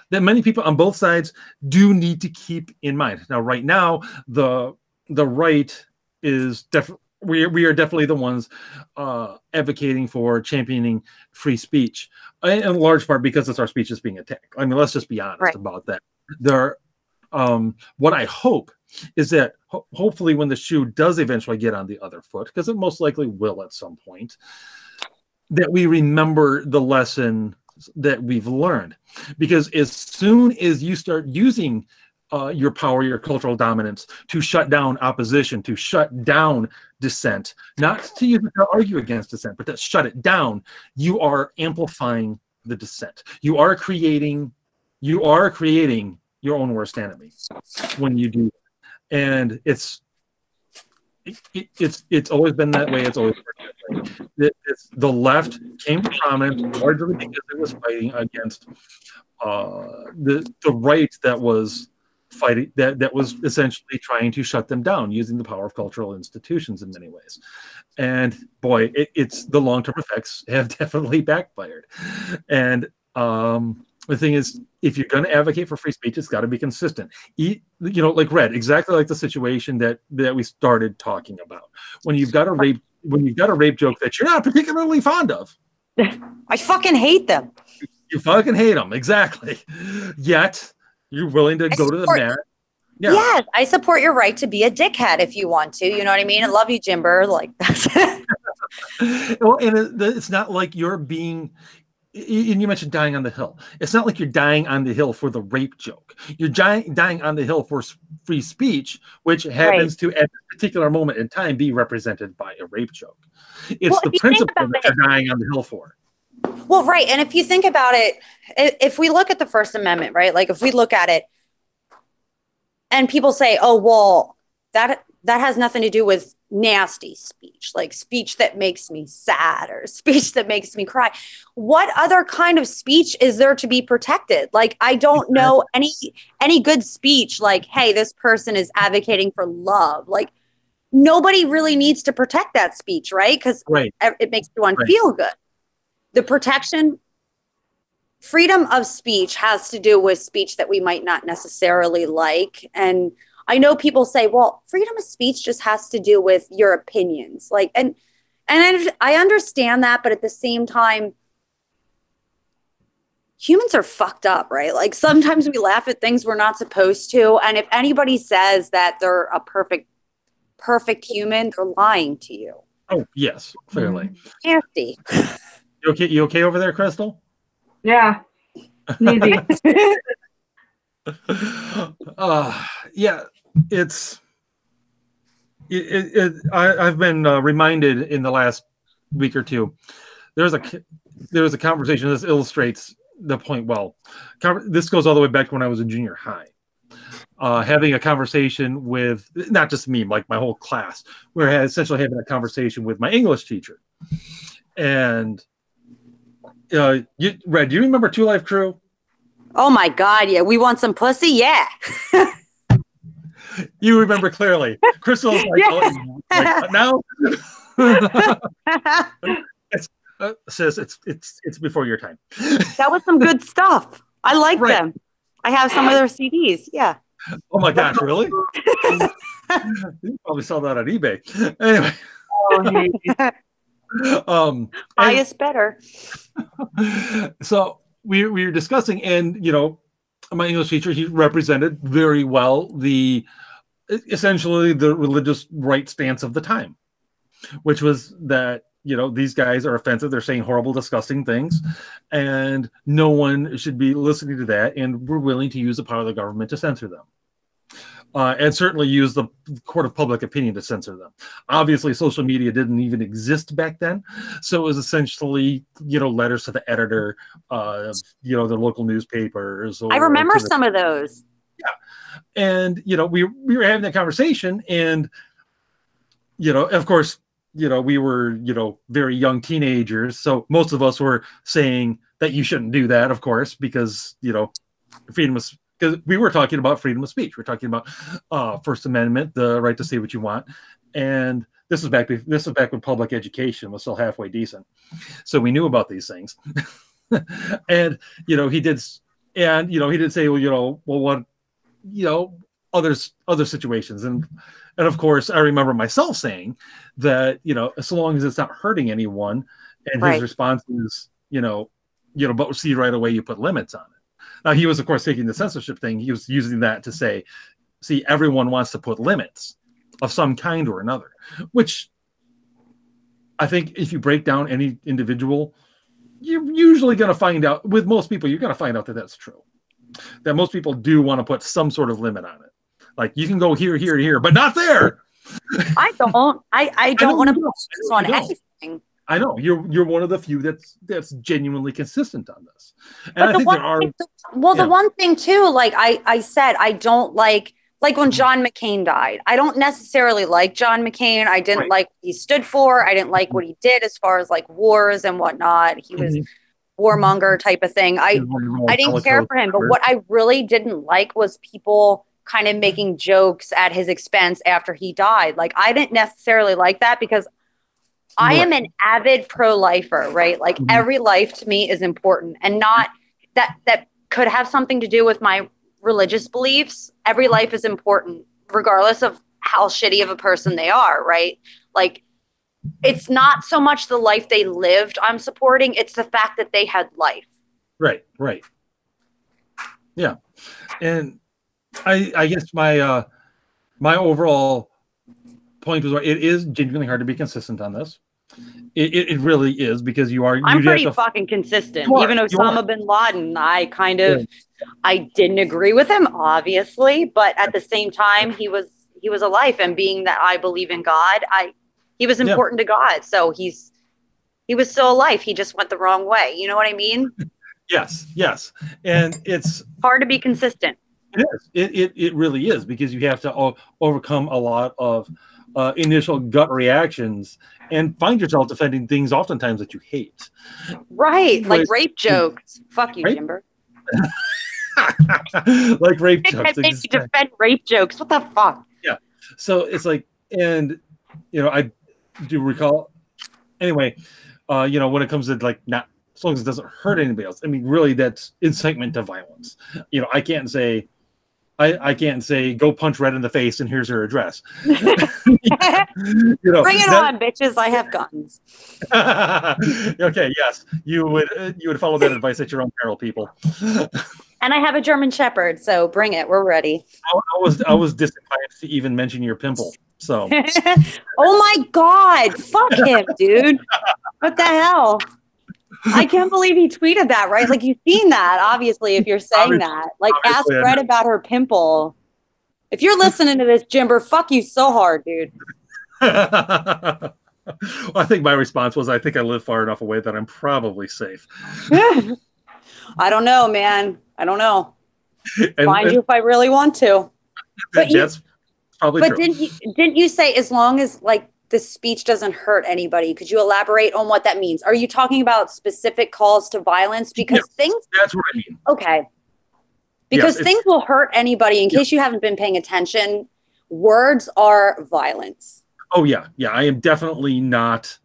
many people on both sides, do need to keep in mind. Now, right now, the right is definitely, we are definitely the ones advocating for championing free speech, in large part because it's our speech is being attacked. I mean, let's just be honest about that. What I hope is that hopefully when the shoe does eventually get on the other foot, because it most likely will at some point, that we remember the lesson that we've learned. Because as soon as you start using your power, your cultural dominance to shut down opposition, to shut down dissent, not to use it to argue against dissent, but to shut it down, you are amplifying the dissent. You are creating your own worst enemy when you do that. And it's always been that way. It's always been that way. The left came to prominence largely because it was fighting against the right that was fighting, that was essentially trying to shut them down using the power of cultural institutions in many ways. And boy, it's the long-term effects have definitely backfired. And the thing is, if you're going to advocate for free speech, it's got to be consistent. Like Red, exactly like the situation that we started talking about. When you've got a rape joke that you're not particularly fond of, I fucking hate them. You fucking hate them, exactly. Yet you're willing to go to the mat. Yeah. Yes, I support your right to be a dickhead if you want to. You know what I mean? I love you, Jimber. Like that's Well, and it's not like you're being. And you mentioned dying on the hill. It's not like you're dying on the hill for the rape joke. You're dying on the hill for free speech, which happens to, at a particular moment in time, be represented by a rape joke. It's the principle that you're dying on the hill for. Well, right. And if you think about it, if we look at the First Amendment, right? Like if we look at it and people say, oh, well, that has nothing to do with nasty speech, like speech that makes me sad or speech that makes me cry. What other kind of speech is there to be protected? Like, I don't know any good speech like, hey, this person is advocating for love. Like, nobody really needs to protect that speech, right? Because it makes everyone feel good. the protection, freedom of speech has to do with speech that we might not necessarily like. And I know people say, well, freedom of speech just has to do with your opinions. Like, and I understand that, but at the same time, humans are fucked up, right? Like sometimes we laugh at things we're not supposed to. And if anybody says that they're a perfect human, they're lying to you. Oh, yes, clearly. Nasty. You okay over there, Crystal? Yeah. Sneezy. Yeah, I've been reminded in the last week or two. There was a conversation. This illustrates the point well. This goes all the way back to when I was in junior high. Having a conversation with not just me, like my whole class. We're essentially having a conversation with my English teacher. And Red, do you remember Two Life Crew? Oh my God, yeah. We want some pussy? Yeah. You remember clearly. Crystal's like, yeah. Like now? Sis, it's before your time. That was some good stuff. I like them. I have some of their CDs. Yeah. Oh my gosh, really? You probably sell that on eBay. Anyway. Highest better. So we were discussing, and my English teacher, he represented very well essentially the religious right stance of the time, which was that these guys are offensive. They're saying horrible, disgusting things, and no one should be listening to that. And we're willing to use the power of the government to censor them. And certainly use the court of public opinion to censor them. Obviously, social media didn't even exist back then. So it was essentially, letters to the editor, the local newspapers. I remember some of those. Yeah. And, we were having that conversation, and, of course, we were, very young teenagers. So most of us were saying that you shouldn't do that, of course, because, freedom of speech. Because we were talking about freedom of speech. We're talking about First Amendment, the right to say what you want. And this was back when public education was still halfway decent. So we knew about these things. And, he did say, well, what, other situations. And of course, I remember myself saying that, as long as it's not hurting anyone, and his response is, but see right away you put limits on it. Now, he was, of course, taking the censorship thing. He was using that to say, see, everyone wants to put limits of some kind or another, which I think if you break down any individual, you're usually going to find out, with most people, you're going to find out that that's true. That most people do want to put some sort of limit on it. Like, you can go here, here, here, but not there. I don't. I don't want to put this on anything. I know you're one of the few that's genuinely consistent on this. And I think there are. The one thing too, like I said, I don't like when John McCain died. I don't necessarily like John McCain. I didn't like what he stood for. I didn't like what he did as far as like wars and whatnot. He was warmonger type of thing. I didn't care for him. But what I really didn't like was people kind of making jokes at his expense after he died. Like, I didn't necessarily like that, because I am an avid pro-lifer, right? Like, every life to me is important, and not that could have something to do with my religious beliefs. Every life is important, regardless of how shitty of a person they are, right? Like, it's not so much the life they lived I'm supporting, it's the fact that they had life. Right. Yeah. And I guess my overall point was, it is genuinely hard to be consistent on this. It really is, because I'm pretty fucking consistent. Even Osama bin Laden, I didn't agree with him, obviously, but at the same time, he was a life, and being that I believe in God, he was important to God, so he was still a life. He just went the wrong way. You know what I mean? Yes, and it's hard to be consistent. It is. It really is, because you have to overcome a lot of initial gut reactions and find yourself defending things oftentimes that you hate. Right. Like rape jokes. Fuck you, Jimber. Like rape jokes. I make you defend rape jokes. What the fuck? Yeah. So it's like, and I do recall, anyway, when it comes to like not as long as it doesn't hurt anybody else. I mean, really, that's incitement to violence. You know, I can't say go punch Red in the face and here's her address. You know, bring it on, bitches! I have guns. Okay, yes, you would follow that advice at your own peril, people. And I have a German Shepherd, so bring it. We're ready. I was disinclined to even mention your pimple. So. Oh my God! Fuck him, dude. What the hell? I can't believe he tweeted that, right? Like, you've seen that, obviously, if you're saying that. Like, ask Fred about her pimple. If you're listening to this, Jimber, fuck you so hard, dude. Well, I think my response was, I think I live far enough away that I'm probably safe. I don't know, man. I don't know. Find you if I really want to. But that's probably true. Didn't you say as long as, like, the speech doesn't hurt anybody? Could you elaborate on what that means? Are you talking about specific calls to violence? Because that's what I mean. Okay. Because things will hurt anybody. In case you haven't been paying attention, words are violence. Oh, yeah. Yeah, I am definitely not.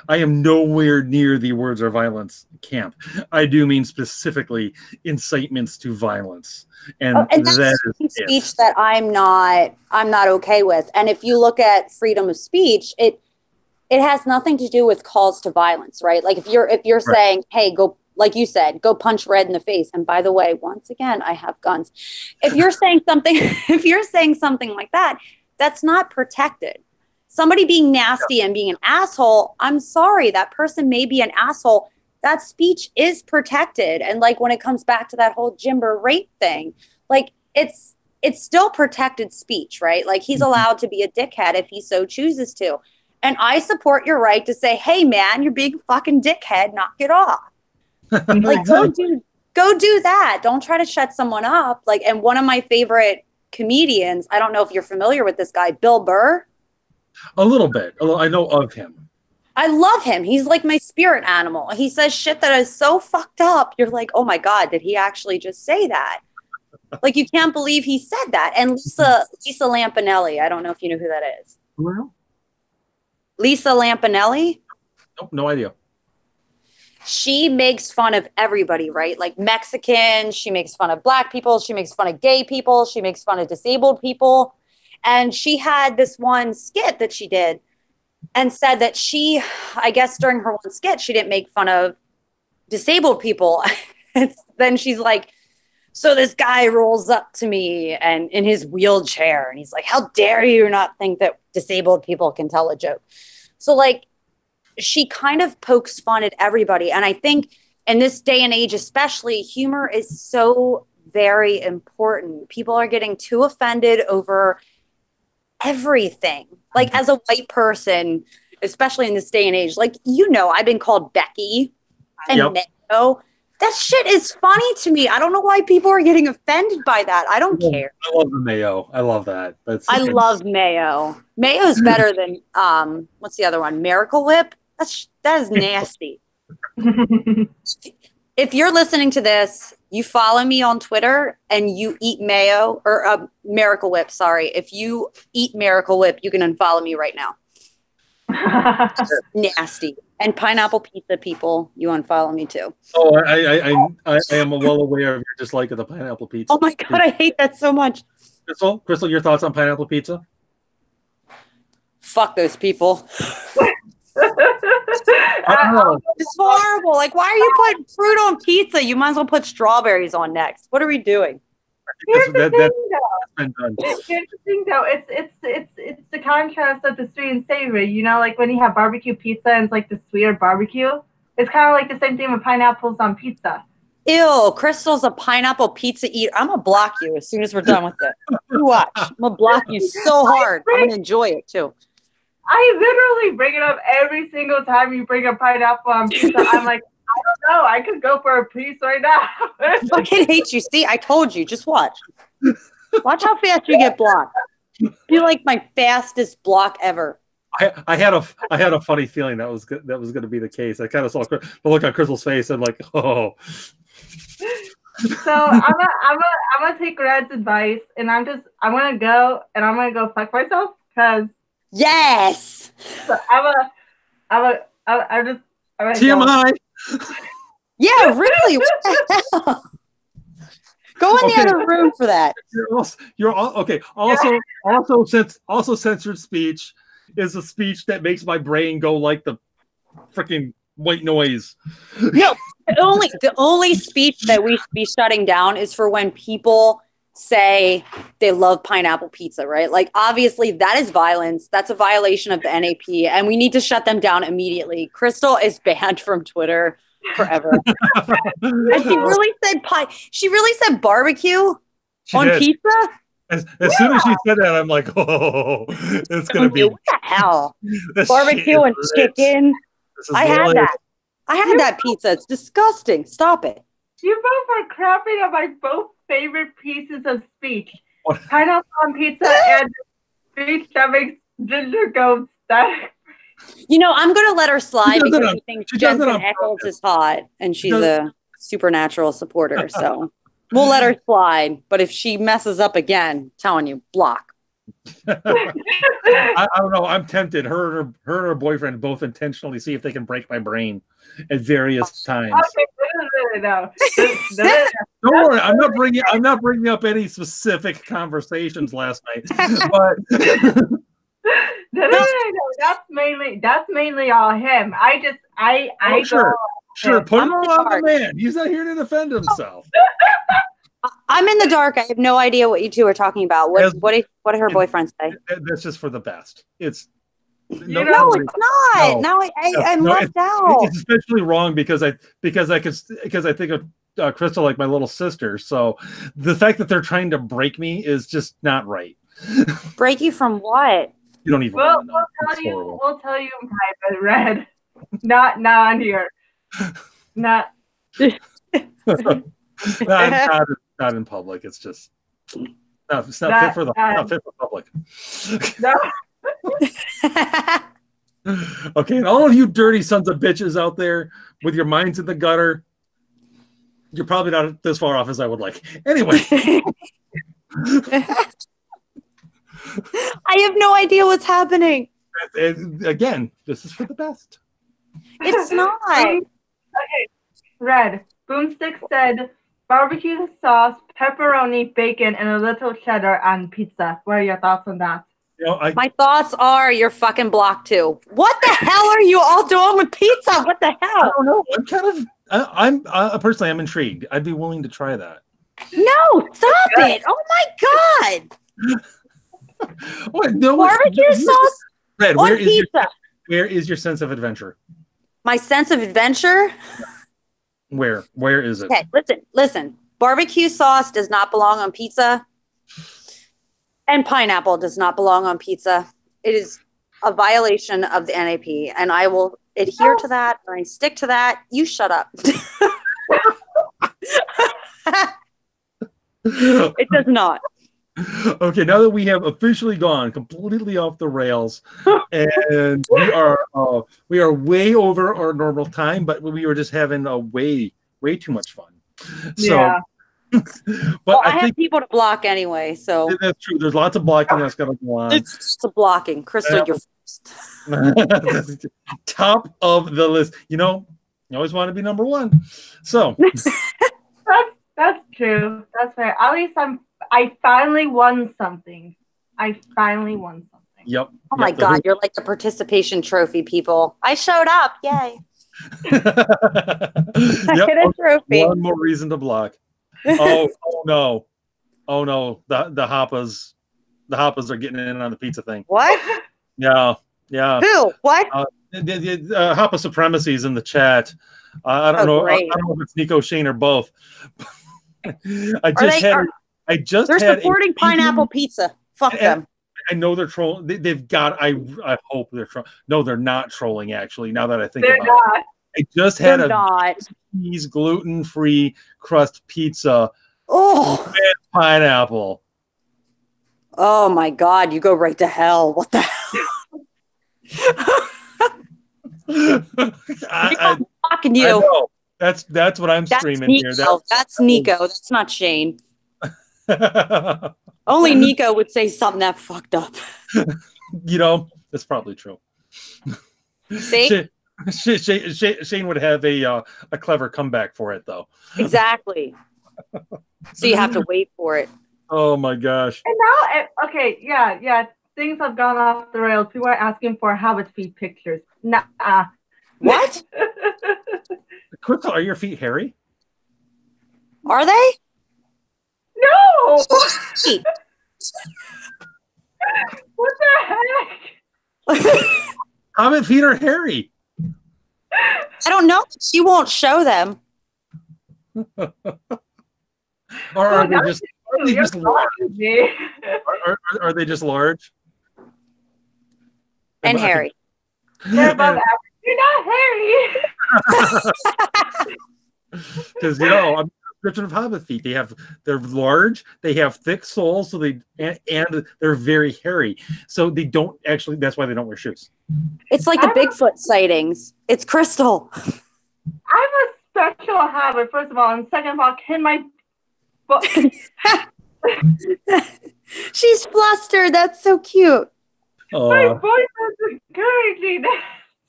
I am nowhere near the words are violence camp. I do mean specifically incitements to violence. And that's speech that I'm not okay with. And if you look at freedom of speech, it has nothing to do with calls to violence, right? Like if you're saying, hey, go, like you said, go punch Red in the face. And by the way, once again, I have guns. If you're saying something like that, that's not protected. Somebody being nasty and being an asshole, I'm sorry, that person may be an asshole. That speech is protected. And like when it comes back to that whole Jimber rape thing, like it's still protected speech, right? Like he's allowed to be a dickhead if he so chooses to. And I support your right to say, hey man, you're being a fucking dickhead, knock it off. Like go do that. Don't try to shut someone up. Like, and one of my favorite comedians, I don't know if you're familiar with this guy, Bill Burr. A little bit. I know of him. I love him. He's like my spirit animal. He says shit that is so fucked up. You're like, oh my God, did he actually just say that? Like, you can't believe he said that. And Lisa Lampanelli, I don't know if you know who that is. Well, Lisa Lampanelli? Nope, no idea. She makes fun of everybody, right? Like Mexicans, she makes fun of Black people, she makes fun of gay people, she makes fun of disabled people. And she had this one skit that she did and said that she, I guess during her one skit, she didn't make fun of disabled people. Then she's like, so this guy rolls up to me and in his wheelchair and he's like, how dare you not think that disabled people can tell a joke? So like, she kind of pokes fun at everybody. And I think in this day and age, especially, humor is so very important. People are getting too offended over everything. Like as a white person, especially in this day and age, like, you know, I've been called Becky and Mayo. That shit is funny to me. I don't know why people are getting offended by that. I don't care. I love the Mayo. I love that. I love Mayo. Mayo's better than what's the other one? Miracle Whip. That is nasty. If you're listening to this, you follow me on Twitter and you eat mayo or Miracle Whip. Sorry. If you eat Miracle Whip, you can unfollow me right now. Nasty. And pineapple pizza people, you unfollow me too. Oh, I am well aware of your dislike of the pineapple pizza. Oh my God, I hate that so much. Crystal, your thoughts on pineapple pizza? Fuck those people. It's horrible. Like, why are you putting fruit on pizza? You might as well put strawberries on next. What are we doing? Here's the thing, though. It's the contrast of the sweet and savory. You know, like when you have barbecue pizza and it's like the sweeter barbecue. It's kind of like the same thing with pineapples on pizza. Ew, Crystal's a pineapple pizza eater. I'm gonna block you as soon as we're done with it. You watch. I'm gonna block you so hard. I'm gonna enjoy it too. I literally bring it up every single time you bring a pineapple on pizza. I'm like, I don't know. I could go for a piece right now. I fucking hate you. See, I told you. Just watch. Watch how fast you get blocked. Be like my fastest block ever. I had a funny feeling that was going to be the case. I kind of saw the look on Crystal's face and like, oh. So I'm gonna take Red's advice and I'm gonna go fuck myself because. Yes. So I'm just TMI. Yeah, really. What the hell? Go in the other room for that. Okay. Also, censored speech is a speech that makes my brain go like the freaking white noise. No, the only speech that we should be shutting down is for when people say they love pineapple pizza, right? Like, obviously, that is violence. That's a violation of the NAP, and we need to shut them down immediately. Crystal is banned from Twitter forever. And she really said She really said barbecue on pizza. As soon as she said that, I'm like, oh, it's gonna be what the hell? Barbecue and chicken. I had that. I had that pizza. It's disgusting. Stop it. You both are crapping on my both favorite pieces of speech. Pineapple on pizza and speech that makes Ginger go static. You know, I'm going to let her slide because she thinks Jensen Ackles is hot and she's a Supernatural supporter. So we'll let her slide. But if she messes up again, I'm telling you, block. I don't know. I'm tempted. Her and her boyfriend both intentionally see if they can break my brain at various times. Okay, no. Don't worry. I'm not bringing up any specific conversations last night. But no. That's mainly all him. Sure. Put him on the man. He's not here to defend himself. I'm in the dark. I have no idea what you two are talking about. What did her boyfriend say? That's just for the best. It's it's not. No. I'm left out. It's especially wrong because I think of Crystal like my little sister. So the fact that they're trying to break me is just not right. Break you from what? You don't even. We'll tell you in private, Red. Not on here. Not. Not in public. It's just it's not fit for public. No. Okay, and all of you dirty sons of bitches out there with your minds in the gutter, you're probably not as far off as I would like. Anyway. I have no idea what's happening. Again, this is for the best. It's not. Okay. Red. Boomstick said barbecue sauce, pepperoni, bacon, and a little cheddar on pizza. What are your thoughts on that? My thoughts are you're fucking blocked too. What the hell are you all doing with pizza? What the hell? I don't know. I'm personally, I'm intrigued. I'd be willing to try that. No, stop it. Oh my God. What? No, barbecue sauce Red, on pizza. Where is your sense of adventure? My sense of adventure? Where is it? Okay, listen. Barbecue sauce does not belong on pizza. And pineapple does not belong on pizza. It is a violation of the NAP, and I will adhere to that, or I stick to that. You shut up. It does not. Okay, now that we have officially gone completely off the rails, and we are way over our normal time, but we were just having a way too much fun. So. Yeah. But I have people to block anyway, so that's true. There's lots of blocking that's going to go on. It's a blocking. Crystal, you're first. Top of the list. You always want to be number one. So that's true. That's fair. At least I finally won something. Yep. Oh my God, you're like the participation trophy people. I showed up. Yay. I get a trophy. One more reason to block. Oh no. The Hoppas are getting in on the pizza thing. What? Yeah. Who? What? Hoppa supremacies in the chat. I don't know. I don't know if it's Nico, Shane, or both. They're supporting pineapple pizza. Fuck them. I know they're trolling. They've got. I hope they're trolling. No, they're not trolling. Actually, now that I think about it. I just had cheese gluten-free crust pizza with pineapple. Oh my God, you go right to hell. What the hell? I'm blocking you. I know. That's what I'm screaming here. That's Nico. That's not Shane. Only Nico would say something that fucked up. That's probably true. See? Shane would have a clever comeback for it, though. Exactly. So you have to wait for it. Oh my gosh. And now, okay, yeah, things have gone off the rails. People are asking for habit feet pictures. Nah. What? Crystal, are your feet hairy? Are they? No. What the heck? Hobbit feet are hairy. I don't know. She won't show them. Or are they just large? Are they just large? And hairy. They're above average. You're not hairy. Because I'm a description of hobbit feet. They're large, they have thick soles, so and they're very hairy. So they don't actually. That's why they don't wear shoes. It's like the Bigfoot sightings. It's Crystal. I have a special habit. First of all, and second of all, can my She's flustered. That's so cute. my boyfriend's encouraging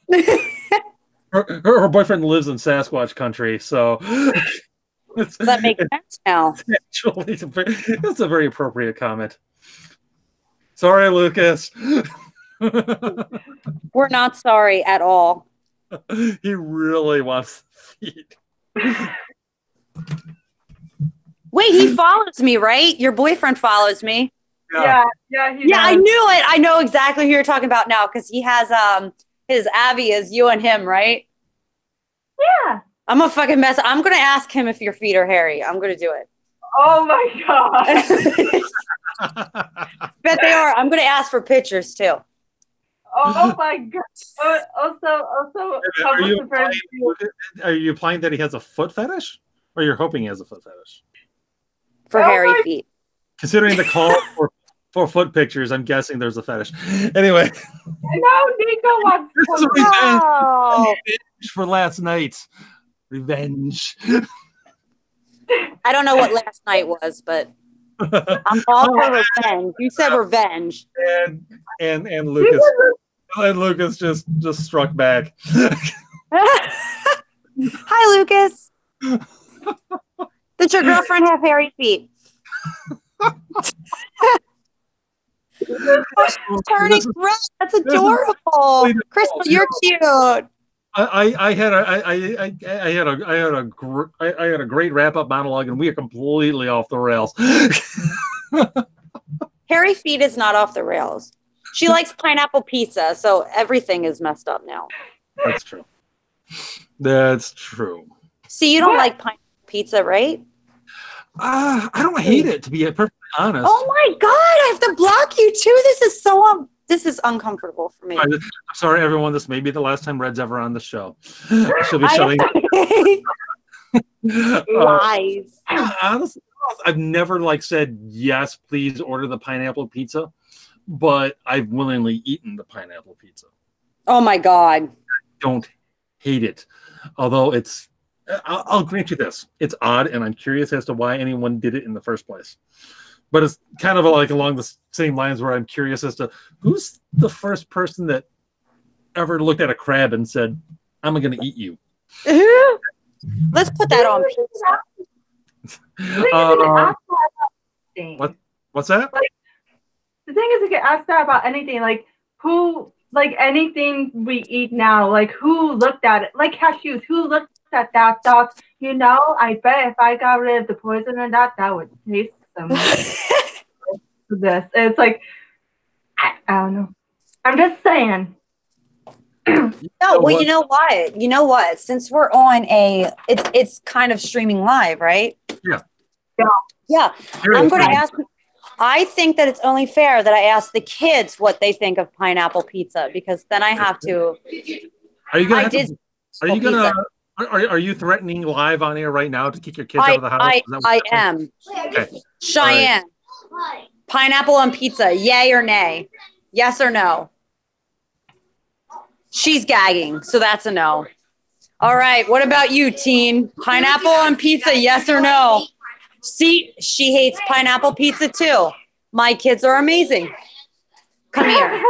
it. Her boyfriend lives in Sasquatch country, so that makes sense now. Actually, that's a very appropriate comment. Sorry, Lucas. We're not sorry at all. He really wants the feet. Wait, he follows me, right? Your boyfriend follows me. Yeah, I knew it. I know exactly who you're talking about now because he has his Abby is you and him, right? Yeah. I'm a fucking mess. I'm gonna ask him if your feet are hairy. I'm gonna do it. Oh my god. Bet they are. I'm gonna ask for pictures too. Oh my god. Also, are you implying that he has a foot fetish, or you're hoping he has a foot fetish? For hairy feet. Considering the call for foot pictures, I'm guessing there's a fetish. Anyway. No, Nico wants this is revenge for last night. Revenge. I don't know what last night was, but I'm all for revenge. You said revenge. And Lucas just struck back. Hi, Lucas. Did your girlfriend have hairy feet? Turning red. That's adorable. Crystal, you're cute. I had a great wrap up monologue, and we are completely off the rails. Hairy feet is not off the rails. She likes pineapple pizza, so everything is messed up now. That's true. That's true. See, you don't like pineapple pizza, right? I don't hate it, to be perfectly honest. Oh my god, I have to block you too. This is uncomfortable for me. I'm sorry, everyone. This may be the last time Red's ever on the show. She'll be shutting. Lies. Honestly, I've never said yes, please order the pineapple pizza, but I've willingly eaten the pineapple pizza. Oh my god. I don't hate it, although I'll grant you this. It's odd, and I'm curious as to why anyone did it in the first place. But it's kind of along the same lines where I'm curious as to who's the first person that ever looked at a crab and said, I'm going to eat you. Let's put that on pizza. What's that? The thing is, you get asked that about anything. Anything we eat now, who looked at it? Like cashews, who looked at that thought, I bet if I got rid of the poison in that would taste some this. It's I don't know. I'm just saying. No, well, you know what? You know what? Since we're on it's kind of streaming live, right? Yeah. I'm going to ask. I think that it's only fair that I ask the kids what they think of pineapple pizza, because then I have to. Are you threatening live on air right now to kick your kids out of the house? I am. Okay. Cheyenne, pineapple on pizza, yay or nay? Yes or no? She's gagging, so that's a no. All right, what about you, teen? Pineapple on pizza, yes or no? See, she hates pineapple pizza too. My kids are amazing. Come here.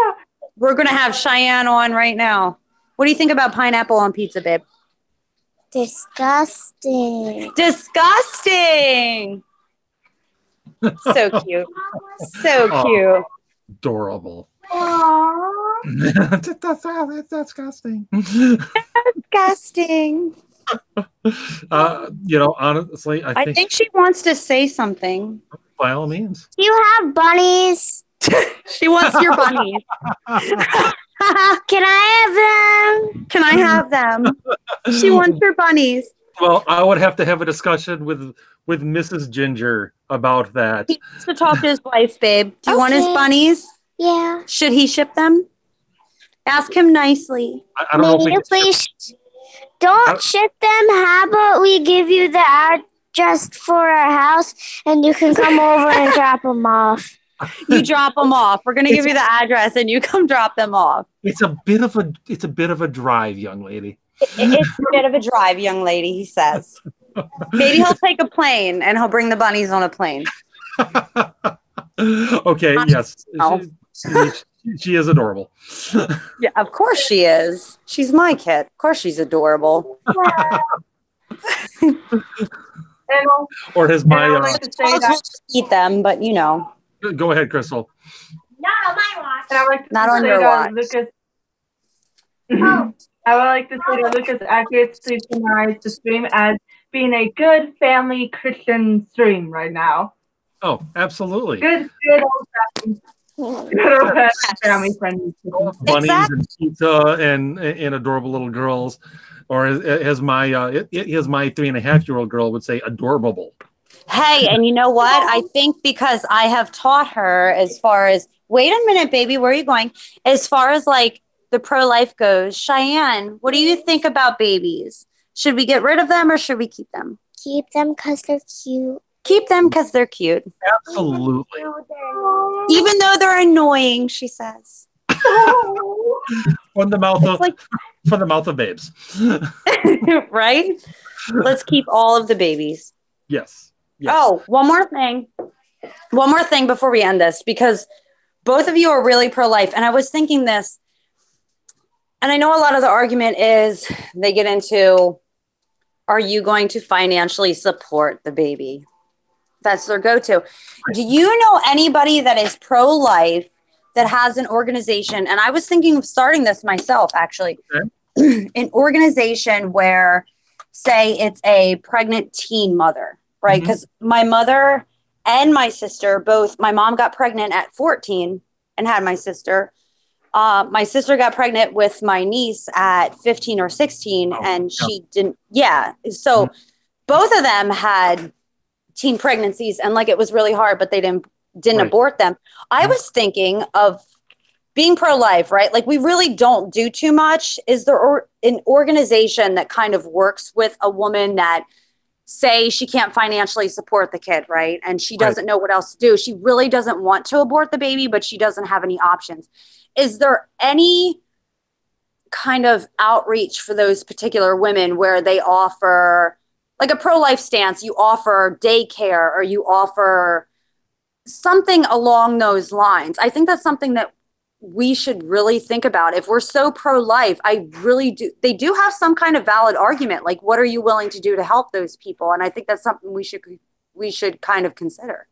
We're going to have Cheyenne on right now. What do you think about pineapple on pizza, babe? Disgusting. Disgusting. So cute. So cute. Adorable. Aww. That's disgusting. Disgusting. Honestly, I think she wants to say something. by all means. You have bunnies. She wants your bunnies. Can I have them? Can I have them? She wants your bunnies. Well, I would have to have a discussion with Mrs. Ginger about that. He wants to talk to his wife, babe. Do you want his Okay. bunnies? Yeah. Should he ship them? Ask him nicely. I don't know if we Maybe can please don't ship them. How about we give you the address for our house and you can come over and drop them off? You drop them off. We're going to give you the address and you come drop them off. It's a bit of a drive, young lady. It's a bit of a drive, young lady, he says. Maybe he'll take a plane and he'll bring the bunnies on a plane. Okay, yes. She is adorable. Yeah, of course she is. She's my kid. Of course she's adorable. Or has my like to say We'll that. just eat them, but you know. Go ahead, Crystal. Not on my watch. And I would like to Not on say your that watch. Lucas. I would like to say that Lucas accurately summarized the stream as being a good family Christian stream right now. Oh, absolutely. Good old family friendly. Bunnies and pizza and adorable little girls, or as my 3.5-year-old girl would say, adorable. Hey, and you know what? I think because I have taught her as far as, wait a minute, baby, where are you going? As far as like the pro-life goes, Cheyenne, what do you think about babies? Should we get rid of them or should we keep them? Keep them because they're cute. Keep them because they're cute. Absolutely. Even though they're annoying, she says. From the mouth of babes. Right? Let's keep all of the babies. Yes. Oh, one more thing. One more thing before we end this, because both of you are really pro-life. And I was thinking this, and I know a lot of the argument is they get into, are you going to financially support the baby? That's their go-to. Do you know anybody that is pro-life that has an organization? And I was thinking of starting this myself, actually. Okay. An organization where, say, it's a pregnant teen mother, right? Because my mother and my sister both, my mom got pregnant at 14 and had my sister. My sister got pregnant with my niece at 15 or 16 and she didn't. Yeah. So both of them had teen pregnancies and like it was really hard, but they didn't abort them. I was thinking of being pro-life, right? Like we really don't do too much. Is there an organization that kind of works with a woman that, say, she can't financially support the kid, right? And she doesn't know what else to do. She really doesn't want to abort the baby, but she doesn't have any options. Is there any kind of outreach for those particular women where they offer, like a pro-life stance, you offer daycare or you offer something along those lines? I think that's something that we should really think about. If we're so pro-life, I really do. They do have some kind of valid argument. Like, what are you willing to do to help those people? And I think that's something we should kind of consider.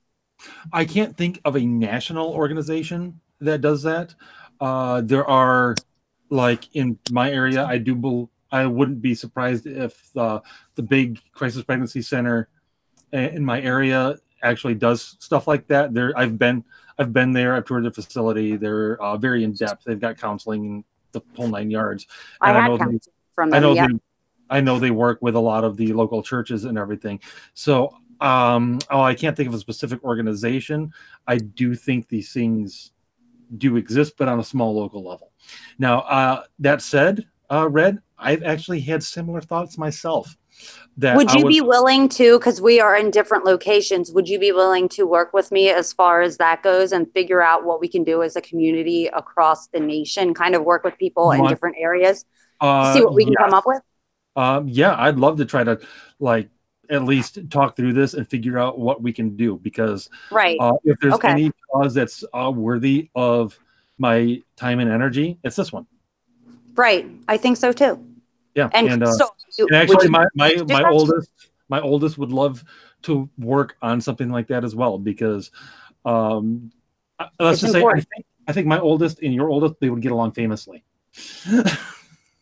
I can't think of a national organization that does that. There are, like in my area, I wouldn't be surprised if the big crisis pregnancy center in my area actually does stuff like that. I've been there. I've toured the facility. They're very in depth. They've got counseling and the whole 9 yards. And I know they work with a lot of the local churches and everything. So, I can't think of a specific organization. I do think these things do exist, but on a small local level. Now, that said, Red, I've actually had similar thoughts myself. Would you be willing to, because we are in different locations, would you be willing to work with me as far as that goes and figure out what we can do as a community across the nation, kind of work with people in different areas, see what we can come up with? Yeah, I'd love to try to at least talk through this and figure out what we can do, because if there's any cause that's worthy of my time and energy, it's this one. Right. I think so too. Yeah. And so and actually my oldest would love to work on something like that as well, because let's just say I think my oldest and your oldest, they would get along famously.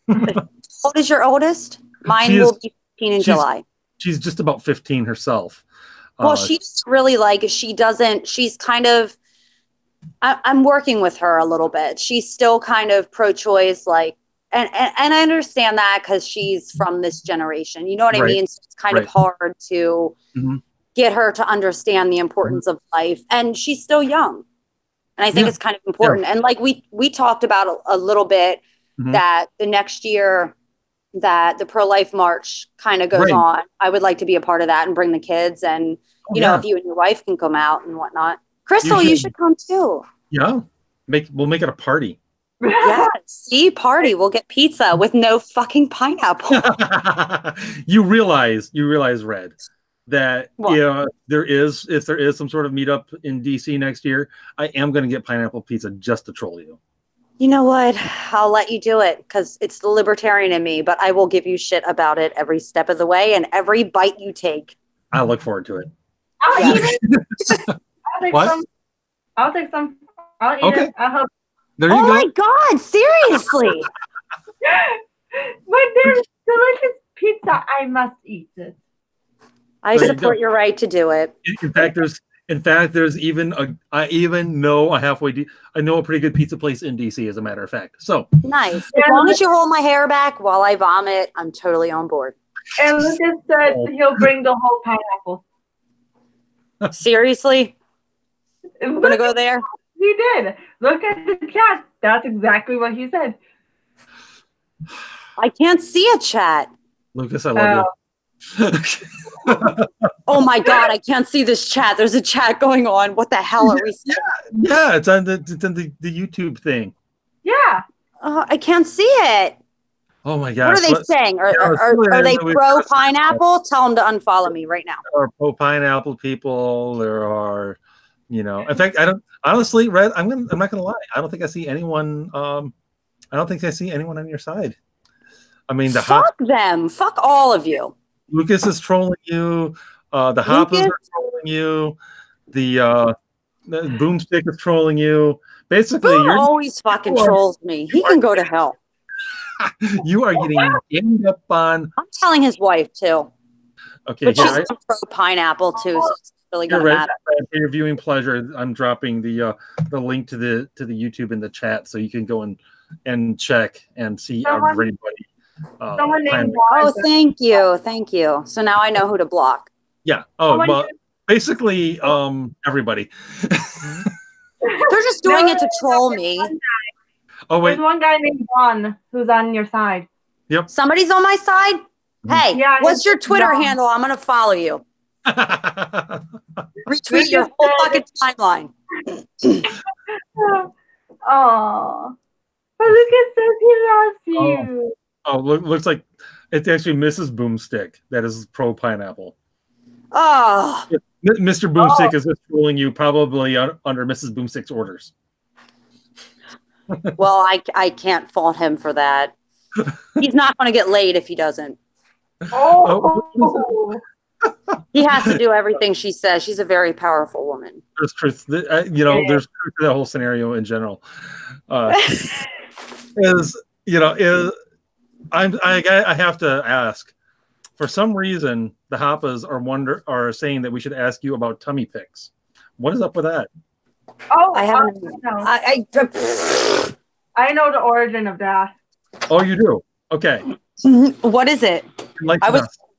How old is your oldest? Mine will be 15 in July. She's just about 15 herself. Well, she's really she's kind of, I'm working with her a little bit. She's still kind of pro-choice, like, and I understand that because she's from this generation. You know what I mean? So it's kind of hard to get her to understand the importance of life. And she's still young. And I think it's kind of important. And like we talked about a little bit that the next year that the pro-life march kind of goes on, I would like to be a part of that and bring the kids. And, you know, if you and your wife can come out and whatnot. Crystal, you should come too. Yeah. We'll make it a party. Yeah. See, party. We'll get pizza with no fucking pineapple. You realize, Red, that if there is some sort of meetup in DC next year, I am going to get pineapple pizza just to troll you. You know what? I'll let you do it because it's the libertarian in me, but I will give you shit about it every step of the way and every bite you take. I look forward to it. I'll take some. I'll eat it. I hope. There you go. Oh my God, seriously. But there's delicious pizza. I must eat it. I support your right to do it. In fact, there's even I know I know a pretty good pizza place in DC, as a matter of fact. So nice. As long as you hold my hair back while I vomit, I'm totally on board. And Lucas said he'll bring the whole pineapple. Seriously? We're gonna go there? He did. Look at the chat. That's exactly what he said. I can't see a chat. Lucas, I love you. Oh my God, I can't see this chat. There's a chat going on. What the hell are we saying? Yeah, it's on the YouTube thing. Yeah. I can't see it. Oh my gosh. What are they saying? Are they pro pineapple? Tell them to unfollow me right now. There are pro pineapple people. There are, in fact, honestly, Red, I'm not gonna lie. I don't think I see anyone. I don't think I see anyone on your side. I mean, fuck them. Fuck all of you. Lucas is trolling you. The Hoppas are trolling you. The Boomstick is trolling you. Basically, Boom always fucking trolls me. He can go to hell. You are getting ganged up on. I'm telling his wife too. Okay, but she's pro pineapple too, so it's really gonna matter. For your viewing pleasure, I'm dropping the link to the YouTube in the chat, so you can go and check and see everybody. Thank you. So now I know who to block. Yeah. Well, basically, everybody. They're just doing it to troll me. Oh wait. There's one guy named Juan who's on your side. Yep. Somebody's on my side? Hey, what's your Twitter handle? I'm gonna follow you. Retweet your whole fucking timeline. Oh. But Lucas says he loves you. Oh, looks like it's actually Mrs. Boomstick that is pro pineapple. Oh. Mr. Boomstick is just trolling you, probably under Mrs. Boomstick's orders. Well, I can't fault him for that. He's not going to get laid if he doesn't. Oh. He has to do everything she says. She's a very powerful woman. There's truth. There's truth to that whole scenario in general. I have to ask. For some reason, the Hoppas are saying that we should ask you about tummy pics. What is up with that? Oh, I haven't. I know the origin of that. Oh, you do? Okay. What is it?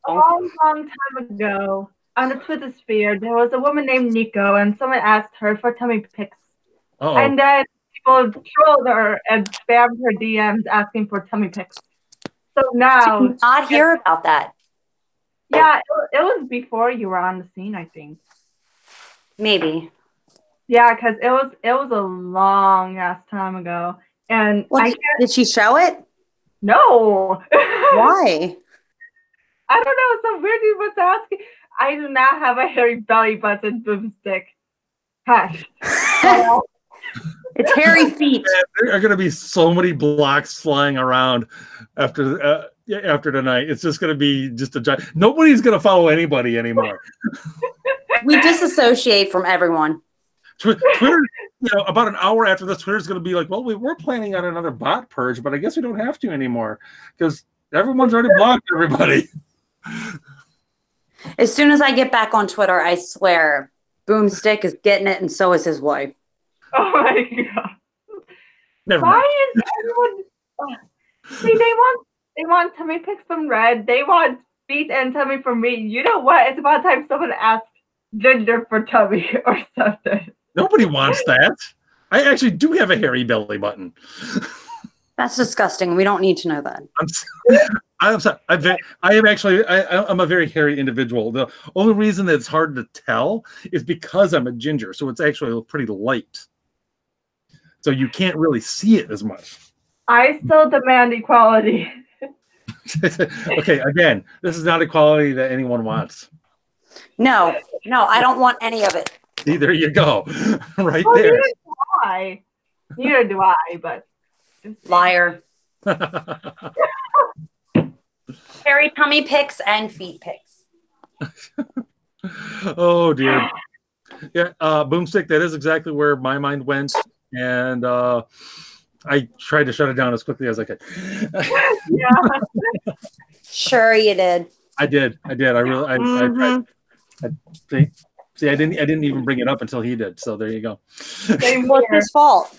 A long time ago on the Twitter sphere, there was a woman named Nico, and someone asked her for tummy pics. Uh-oh. And then people trolled her and spammed her DMs asking for tummy pics. So now, did not hear about that. Yeah, it was before you were on the scene, I think. Maybe. Yeah, because it was a long ass time ago, and did she show it? No. Why? I don't know. Some weird dude was asking. I do not have a hairy belly button, Boomstick. Hush. It's hairy feet. There are going to be so many blocks flying around after tonight. It's just going to be just a giant. Nobody's going to follow anybody anymore. We disassociate from everyone. Twitter, about an hour after this, Twitter's going to be like, well, we were planning on another bot purge, but I guess we don't have to anymore because everyone's already blocked everybody. As soon as I get back on Twitter, I swear, Boomstick is getting it, and so is his wife. Oh my god! Never mind. Why is everyone? See, they want tummy pics from Red. They want feet and tummy from me. You know what? It's about time someone asks Ginger for tummy or something. Nobody wants that. I actually do have a hairy belly button. That's disgusting. We don't need to know that. I'm sorry. I'm a very hairy individual. The only reason that it's hard to tell is because I'm a ginger, so it's actually pretty light. So you can't really see it as much. I still demand equality. Okay, again, this is not equality that anyone wants. No, I don't want any of it. See, there you go. Right Well, there. Neither do I, but... Liar. Hairy tummy pics and feet pics. Oh, dear. Yeah, Boomstick, that is exactly where my mind went. And I tried to shut it down as quickly as I could. Yeah. Sure you did. I did. I really see, I didn't even bring it up until he did. So there you go. What's his fault?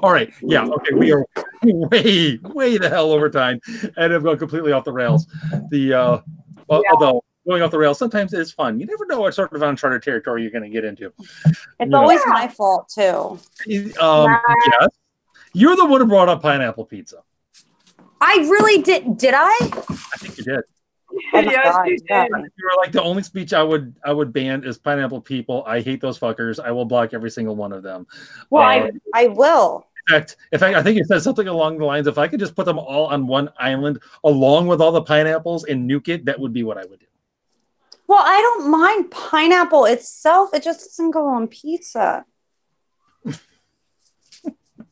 All right. Yeah. Okay. We are way the hell over time, and have gone completely off the rails. Although going off the rails sometimes is fun. You never know what sort of uncharted territory you're going to get into. It's always my fault too. Yes. You're the one who brought up pineapple pizza. I really did. Did I? I think you did. Oh my God, you yeah. did. You were like, the only speech I would ban is pineapple people. I hate those fuckers. I will block every single one of them. Well, I will. In fact, I think it says something along the lines, if I could just put them all on one island along with all the pineapples and nuke it, that would be what I would do. Well, I don't mind pineapple itself. It just doesn't go on pizza.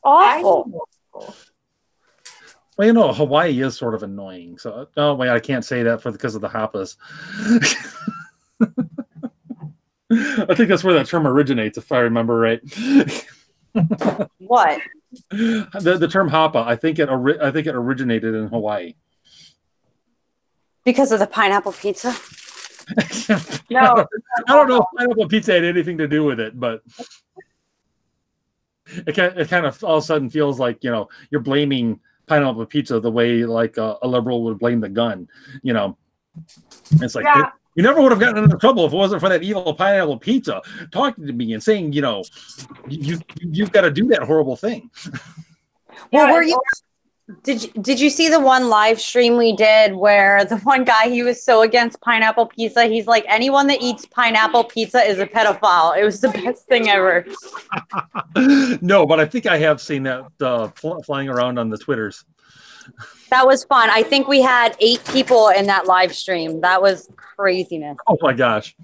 Awful. Well, Hawaii is sort of annoying. So, oh wait, I can't say that because of the Happas. I think that's where that term originates, if I remember right. What? The term Hapa, I think it originated in Hawaii. Because of the pineapple pizza? No. I don't know if pineapple pizza had anything to do with it, but it kind of all of a sudden feels like, you're blaming pineapple pizza the way like a liberal would blame the gun. It's like, you never would have gotten into trouble if it wasn't for that evil pineapple pizza talking to me and saying, you've got to do that horrible thing. Well, did you see the one live stream we did where the one guy, he was so against pineapple pizza, he's like, anyone that eats pineapple pizza is a pedophile. It was the best thing ever. No, but I think I have seen that flying around on the Twitters. That was fun. I think we had 8 people in that live stream. That was craziness. Oh my gosh,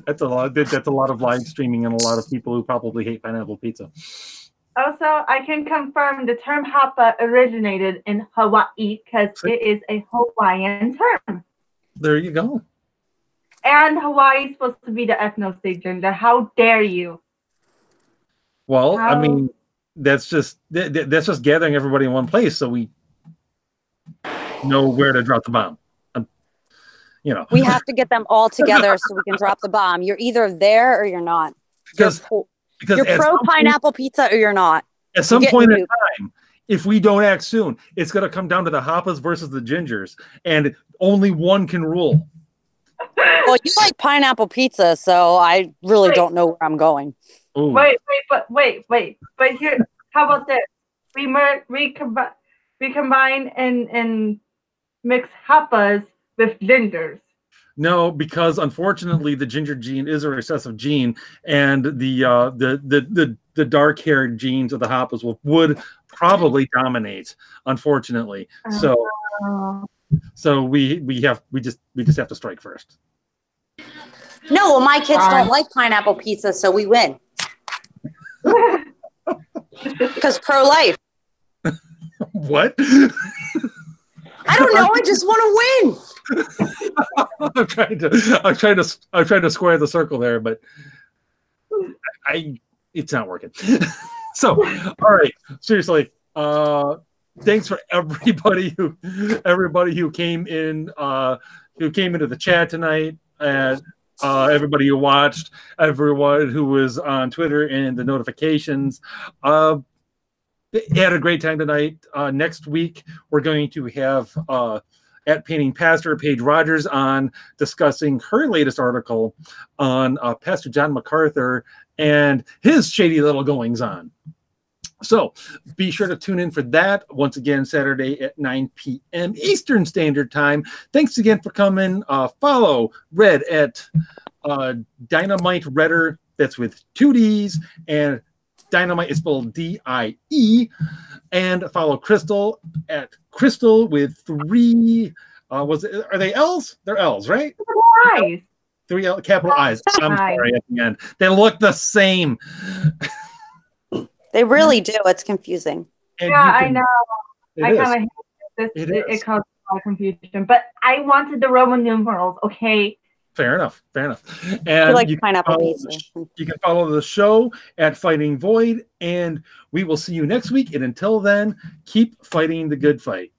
that's a lot. That's a lot of live streaming and a lot of people who probably hate pineapple pizza. Also, I can confirm the term Hapa originated in Hawaii because it is a Hawaiian term. There you go. And Hawaii is supposed to be the ethno state gender. How dare you? Well, I mean, that's just gathering everybody in one place so we know where to drop the bomb. We have to get them all together so we can drop the bomb. You're either there or you're not. Because you're pro pineapple pizza or you're not. At some point in time, if we don't act soon, it's going to come down to the Happas versus the Gingers, and only one can rule. Well, you like pineapple pizza, so I really don't know where I'm going. Ooh. Wait. But here, how about this? We combine and mix Happas with Gingers. No, because unfortunately the ginger gene is a recessive gene, and the dark-haired genes of the Happas would probably dominate, unfortunately. So we just have to strike first. No, well, my kids don't like pineapple pizza, so we win. Because pro-life. What? I don't know. I just want to win. I'm trying to square the circle there, but it's not working. So, all right, seriously, thanks for everybody who came in, who came into the chat tonight, and everybody who watched, everyone who was on Twitter and the notifications. Had a great time tonight. Next week, we're going to have at Painting Pastor Paige Rogers on discussing her latest article on Pastor John MacArthur and his shady little goings on. So be sure to tune in for that. Once again, Saturday at 9 p.m. Eastern Standard Time. Thanks again for coming. Follow Red at Dynamite Redder. That's with 2 D's, and Dynamite is spelled D-I-E. And follow Crystal at Crystal with 3. Are they L's? They're L's, right? Nice. 3 capital I's. I'm sorry at the end. They look the same. They really do. It's confusing. And yeah, I know. I kind of hate this. It causes a lot of confusion. But I wanted the Roman numerals, okay? Fair enough. And like pineapple pizza. You can follow the show at Fighting Void, and we will see you next week. And until then, keep fighting the good fight.